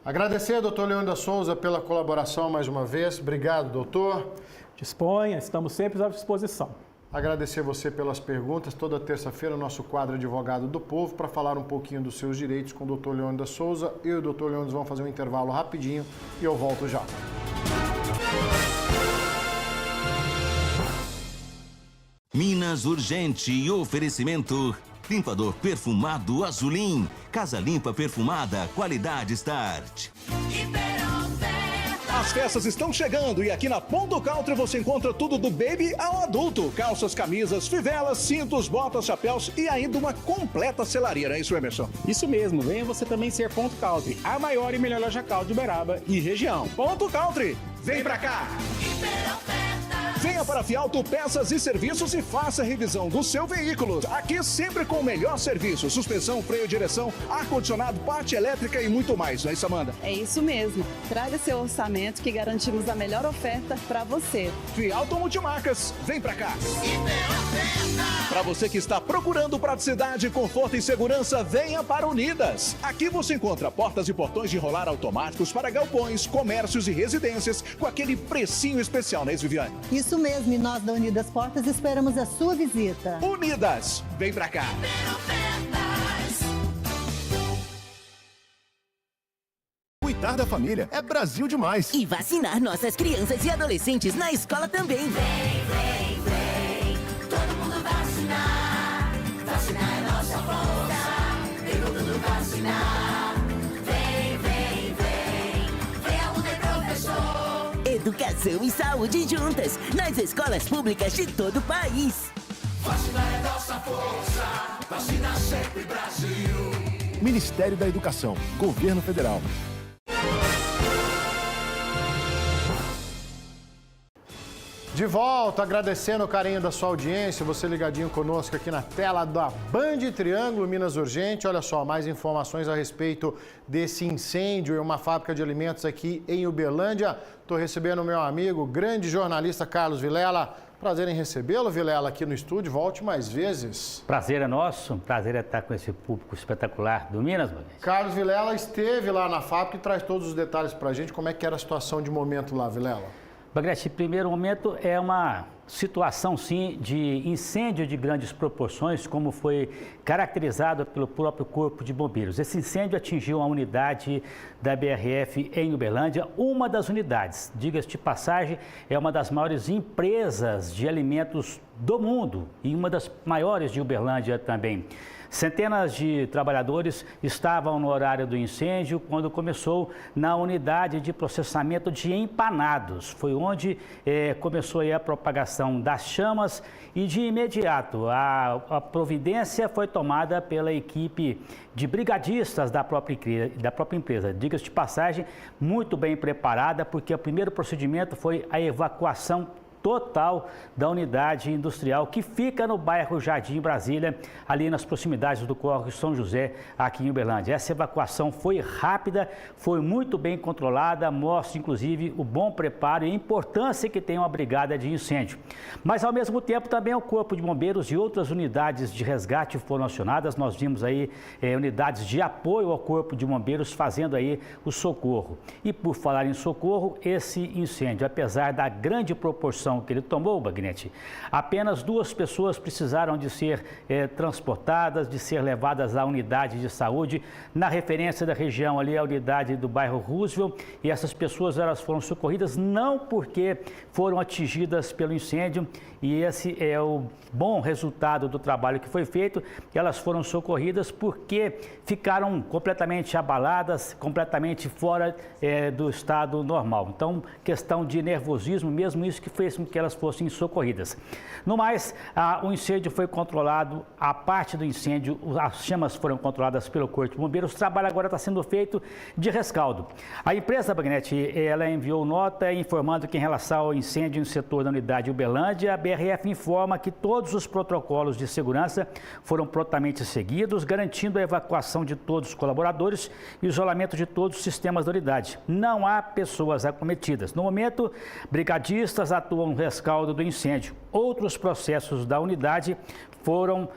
Agradecer, doutor Leônidas Souza, pela colaboração mais uma vez. Obrigado, doutor. Disponha, estamos sempre à disposição. Agradecer você pelas perguntas. Toda terça-feira, o nosso quadro Advogado do Povo, para falar um pouquinho dos seus direitos com o doutor Leônidas Souza. Eu e o doutor Leônidas vamos fazer um intervalo rapidinho e eu volto já. Minas Urgente e oferecimento... Limpador perfumado Azulim. Casa limpa perfumada, qualidade Start. As festas estão chegando e aqui na Ponto Country você encontra tudo do baby ao adulto. Calças, camisas, fivelas, cintos, botas, chapéus e ainda uma completa selaria, não é isso, Emerson? Isso mesmo, venha você também ser Ponto Country, a maior e melhor loja cal de Uberaba e região. Ponto Country, vem pra cá! Venha para a Fialto Peças e Serviços e faça a revisão do seu veículo. Aqui sempre com o melhor serviço, suspensão, freio, direção, ar-condicionado, parte elétrica e muito mais, não é isso, Amanda? É isso mesmo. Traga seu orçamento que garantimos a melhor oferta para você. Fialto Multimarcas, vem pra cá. Para você que está procurando praticidade, conforto e segurança, venha para Unidas. Aqui você encontra portas e portões de rolar automáticos para galpões, comércios e residências com aquele precinho especial, né, Viviane? Isso mesmo, e nós da Unidas Portas esperamos a sua visita. Unidas, vem pra cá. Cuidar da família é Brasil demais. E vacinar nossas crianças e adolescentes na escola também. Vem, vem, vem, todo mundo vacinar. Vacinar é nossa força, vem todo mundo vacinar. Vem, vem, vem, vem aluno e professor. Educação e saúde juntas, nas escolas públicas de todo o país. Vacinar é nossa força, vacina sempre Brasil. Ministério da Educação, Governo Federal. De volta, agradecendo o carinho da sua audiência, você ligadinho conosco aqui na tela da Band Triângulo Minas Urgente. Olha só, mais informações a respeito desse incêndio em uma fábrica de alimentos aqui em Uberlândia. Estou recebendo o meu amigo, grande jornalista Carlos Vilela. Prazer em recebê-lo, Vilela, aqui no estúdio. Volte mais vezes. Prazer é nosso, prazer é estar com esse público espetacular do Minas, Bagnetti. Carlos Vilela esteve lá na fábrica e traz todos os detalhes para a gente. Como é que era a situação de momento lá, Vilela? Bagnetti, primeiro momento é uma situação, sim, de incêndio de grandes proporções, como foi caracterizado pelo próprio Corpo de Bombeiros. Esse incêndio atingiu a unidade da BRF em Uberlândia, uma das unidades, diga-se de passagem, é uma das maiores empresas de alimentos do mundo e uma das maiores de Uberlândia também. Centenas de trabalhadores estavam no horário do incêndio quando começou na unidade de processamento de empanados. Foi onde começou aí a propagação das chamas e de imediato a providência foi tomada pela equipe de brigadistas da própria empresa. Diga-se de passagem, muito bem preparada, porque o primeiro procedimento foi a evacuação total da unidade industrial que fica no bairro Jardim Brasília, ali nas proximidades do Córrego São José, aqui em Uberlândia. Essa evacuação foi rápida, foi muito bem controlada, mostra inclusive o bom preparo e a importância que tem uma brigada de incêndio. Mas ao mesmo tempo também o Corpo de Bombeiros e outras unidades de resgate foram acionadas. Nós vimos aí unidades de apoio ao Corpo de Bombeiros fazendo aí o socorro. E por falar em socorro, esse incêndio, apesar da grande proporção que ele tomou, Bagnetti, apenas 2 pessoas precisaram de ser transportadas, de ser levadas à unidade de saúde, na referência da região ali, a unidade do bairro Roosevelt, e essas pessoas elas foram socorridas não porque foram atingidas pelo incêndio, e esse é o bom resultado do trabalho que foi feito, elas foram socorridas porque ficaram completamente abaladas, completamente fora do estado normal. Então, questão de nervosismo, mesmo isso que fez com que elas fossem socorridas. No mais, o incêndio foi controlado, a parte do incêndio, as chamas foram controladas pelo Corpo de Bombeiros, o trabalho agora está sendo feito de rescaldo. A empresa, Bagnetti, ela enviou nota informando que em relação ao incêndio no setor da unidade Uberlândia, a BRF informa que todos os protocolos de segurança foram prontamente seguidos, garantindo a evacuação de todos os colaboradores e o isolamento de todos os sistemas da unidade. Não há pessoas acometidas. No momento, brigadistas atuam no rescaldo do incêndio. Outros processos da unidade foram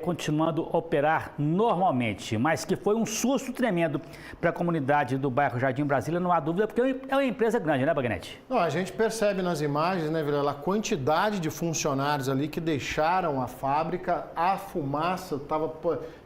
continuando a operar normalmente, mas que foi um susto tremendo para a comunidade do bairro Jardim Brasília, não há dúvida, porque é uma empresa grande, né, Bagnetti? Não, a gente percebe nas imagens, né, Vilela, a quantidade de funcionários ali que deixaram a fábrica, a fumaça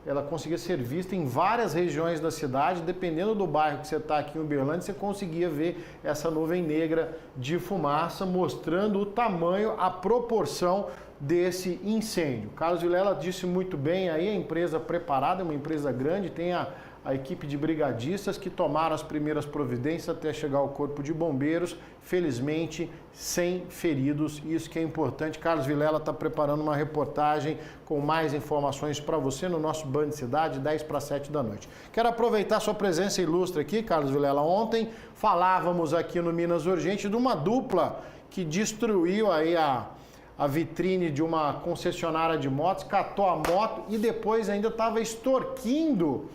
ela conseguia ser vista em várias regiões da cidade, dependendo do bairro que você está aqui em Uberlândia, você conseguia ver essa nuvem negra de fumaça, mostrando o tamanho, a proporção desse incêndio. Carlos Vilela disse muito bem aí, a empresa preparada, é uma empresa grande, tem a a equipe de brigadistas que tomaram as primeiras providências até chegar ao corpo de bombeiros, felizmente sem feridos, isso que é importante. Carlos Vilela está preparando uma reportagem com mais informações para você no nosso Band Cidade, 10 para 7 da noite. Quero aproveitar sua presença ilustre aqui, Carlos Vilela. Ontem falávamos aqui no Minas Urgente de uma dupla que destruiu aí a vitrine de uma concessionária de motos, catou a moto e depois ainda estava extorquindo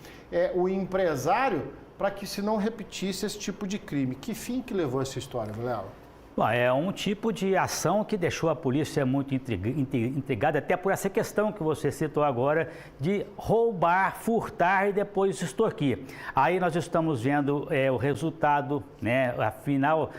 o empresário para que se não repetisse esse tipo de crime. Que fim que levou essa história, Vilela? Bom, é um tipo de ação que deixou a polícia muito intrigada, até por essa questão que você citou agora, de roubar, furtar e depois extorquir. Aí nós estamos vendo o resultado, né, afinal,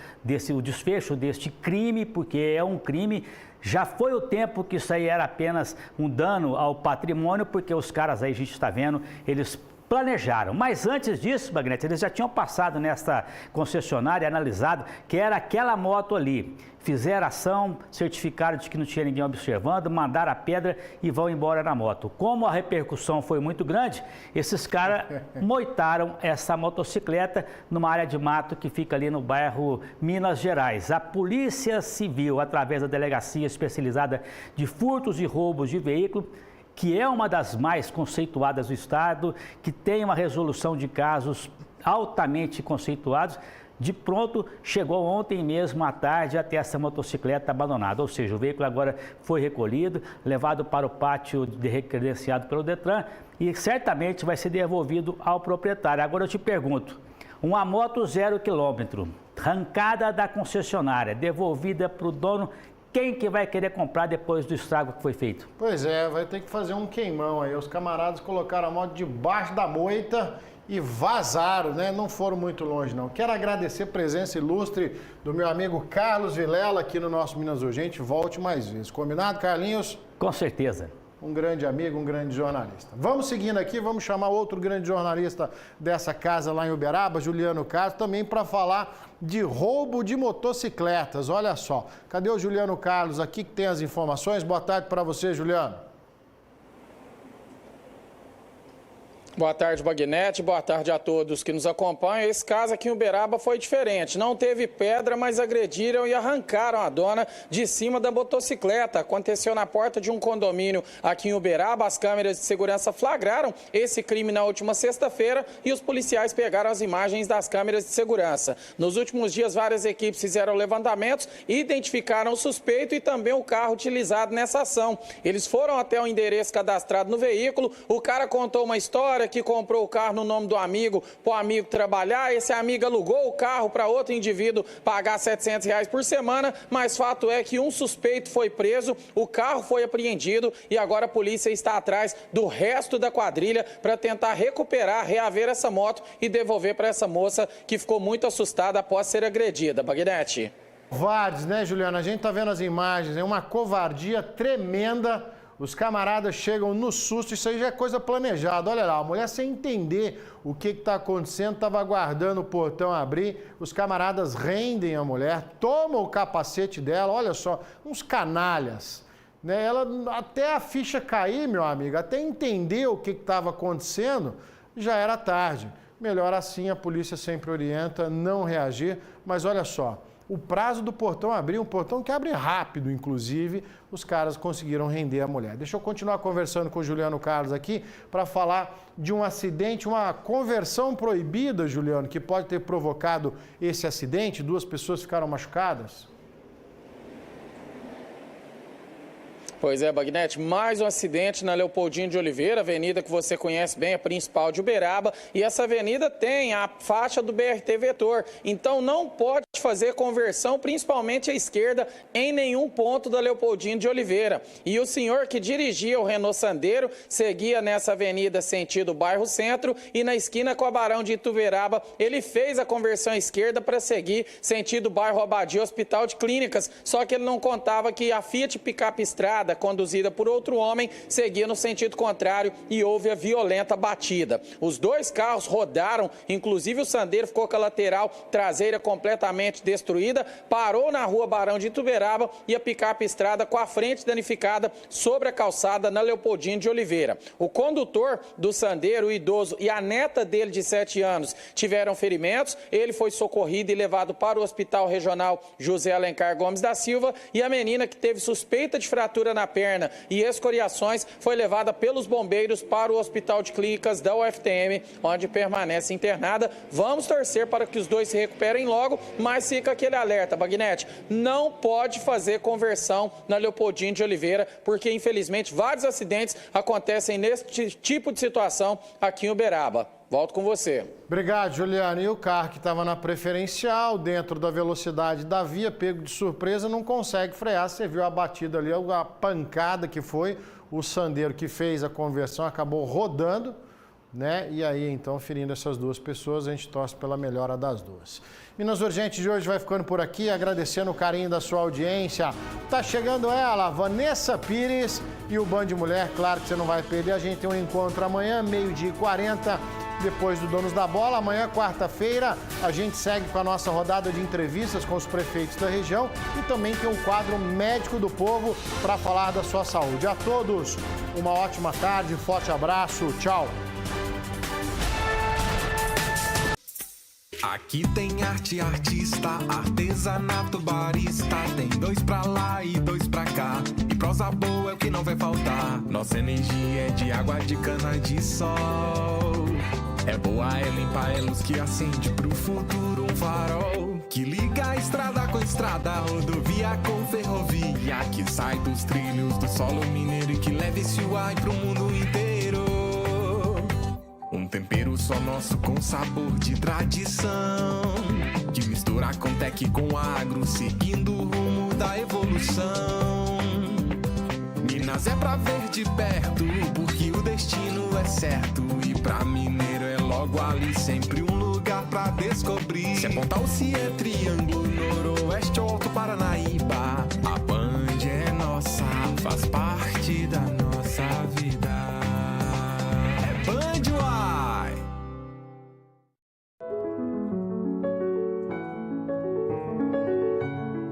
o desfecho deste crime, porque é um crime. Já foi o tempo que isso aí era apenas um dano ao patrimônio, porque os caras aí, a gente está vendo, eles planejaram. Mas antes disso, Magnete, eles já tinham passado nessa concessionária, analisado, que era aquela moto ali. Fizeram ação, certificaram de que não tinha ninguém observando, mandaram a pedra e vão embora na moto. Como a repercussão foi muito grande, esses caras moitaram essa motocicleta numa área de mato que fica ali no bairro Minas Gerais. A Polícia Civil, através da Delegacia Especializada de Furtos e Roubos de Veículo, que é uma das mais conceituadas do Estado, que tem uma resolução de casos altamente conceituados, de pronto chegou ontem mesmo à tarde até essa motocicleta abandonada. Ou seja, o veículo agora foi recolhido, levado para o pátio credenciado pelo Detran e certamente vai ser devolvido ao proprietário. Agora eu te pergunto, uma moto 0 km, arrancada da concessionária, devolvida para o dono, quem que vai querer comprar depois do estrago que foi feito? Pois é, vai ter que fazer um queimão aí. Os camaradas colocaram a moto debaixo da moita e vazaram, né? Não foram muito longe, não. Quero agradecer a presença ilustre do meu amigo Carlos Vilela aqui no nosso Minas Urgente. Volte mais vezes. Combinado, Carlinhos? Com certeza. Um grande amigo, um grande jornalista. Vamos seguindo aqui, vamos chamar outro grande jornalista dessa casa lá em Uberaba, Juliano Carlos, também para falar de roubo de motocicletas. Olha só, cadê o Juliano Carlos aqui que tem as informações? Boa tarde para você, Juliano. Boa tarde, Bagnete. Boa tarde a todos que nos acompanham. Esse caso aqui em Uberaba foi diferente. Não teve pedra, mas agrediram e arrancaram a dona de cima da motocicleta. Aconteceu na porta de um condomínio aqui em Uberaba. As câmeras de segurança flagraram esse crime na última sexta-feira e os policiais pegaram as imagens das câmeras de segurança. Nos últimos dias, várias equipes fizeram levantamentos e identificaram o suspeito e também o carro utilizado nessa ação. Eles foram até o endereço cadastrado no veículo. O cara contou uma história que comprou o carro no nome do amigo, para o amigo trabalhar. Esse amigo alugou o carro para outro indivíduo pagar R$700 por semana, mas fato é que um suspeito foi preso, o carro foi apreendido e agora a polícia está atrás do resto da quadrilha para tentar recuperar, reaver essa moto e devolver para essa moça que ficou muito assustada após ser agredida. Bagnete. Covardes, né, Juliana? A gente tá vendo as imagens, é uma covardia tremenda. Os camaradas chegam no susto, isso aí já é coisa planejada. Olha lá, a mulher sem entender o que está acontecendo, estava aguardando o portão abrir. Os camaradas rendem a mulher, tomam o capacete dela, olha só, uns canalhas. Né? Ela, até a ficha cair, meu amigo, até entender o que estava acontecendo, já era tarde. Melhor assim, a polícia sempre orienta, não reagir. Mas olha só, o prazo do portão abrir, um portão que abre rápido, inclusive, os caras conseguiram render a mulher. Deixa eu continuar conversando com o Juliano Carlos aqui para falar de um acidente, uma conversão proibida, Juliano, que pode ter provocado esse acidente. 2 pessoas ficaram machucadas. Pois é, Bagnete, mais um acidente na Leopoldino de Oliveira, avenida que você conhece bem, a principal de Uberaba, e essa avenida tem a faixa do BRT Vetor, então não pode fazer conversão, principalmente à esquerda, em nenhum ponto da Leopoldino de Oliveira. E o senhor que dirigia o Renault Sandero seguia nessa avenida sentido bairro Centro e na esquina com a Barão de Ituveraba, ele fez a conversão à esquerda para seguir sentido bairro Abadia Hospital de Clínicas, só que ele não contava que a Fiat Picape Estrada, estrada conduzida por outro homem seguia no sentido contrário e houve a violenta batida. Os dois carros rodaram, inclusive o Sandero ficou com a lateral traseira completamente destruída, parou na rua Barão de Ituberaba e a picape estrada com a frente danificada sobre a calçada na Leopoldino de Oliveira. O condutor do Sandero, o idoso, e a neta dele de 7 anos tiveram ferimentos. Ele foi socorrido e levado para o Hospital Regional José Alencar Gomes da Silva e a menina, que teve suspeita de fratura na perna e escoriações, foi levada pelos bombeiros para o Hospital de Clínicas da UFTM, onde permanece internada. Vamos torcer para que os dois se recuperem logo, mas fica aquele alerta, Bagnete, não pode fazer conversão na Leopoldino de Oliveira, porque infelizmente vários acidentes acontecem nesse tipo de situação aqui em Uberaba. Volto com você. Obrigado, Juliano. E o carro que estava na preferencial, dentro da velocidade da via, pego de surpresa, não consegue frear. Você viu a batida ali, a pancada que foi. O Sandero que fez a conversão acabou rodando, né? E aí, então, ferindo essas duas pessoas, a gente torce pela melhora das duas. Minas Urgentes de hoje vai ficando por aqui, agradecendo o carinho da sua audiência. Tá chegando ela, Vanessa Pires e o Band Mulher. Claro que você não vai perder, a gente tem um encontro amanhã, 12h40, depois do Donos da Bola. Amanhã, quarta-feira, a gente segue com a nossa rodada de entrevistas com os prefeitos da região e também tem um quadro Médico do Povo para falar da sua saúde. A todos, uma ótima tarde, forte abraço, tchau. Aqui tem arte, artista, artesanato, barista. Tem 2 pra lá e 2 pra cá. E prosa boa é o que não vai faltar. Nossa energia é de água de cana de sol. É boa, é limpa, é luz que acende pro futuro um farol. Que liga a estrada com estrada, rodovia com ferrovia. Que sai dos trilhos do solo mineiro e que leva esse ar pro mundo inteiro. Um tempero só nosso com sabor de tradição, que mistura com tech com agro, seguindo o rumo da evolução. Minas é pra ver de perto, porque o destino é certo. E pra mineiro é logo ali, sempre um lugar pra descobrir. Se é Pontal, se é Triângulo, Noroeste ou Alto Paranaí,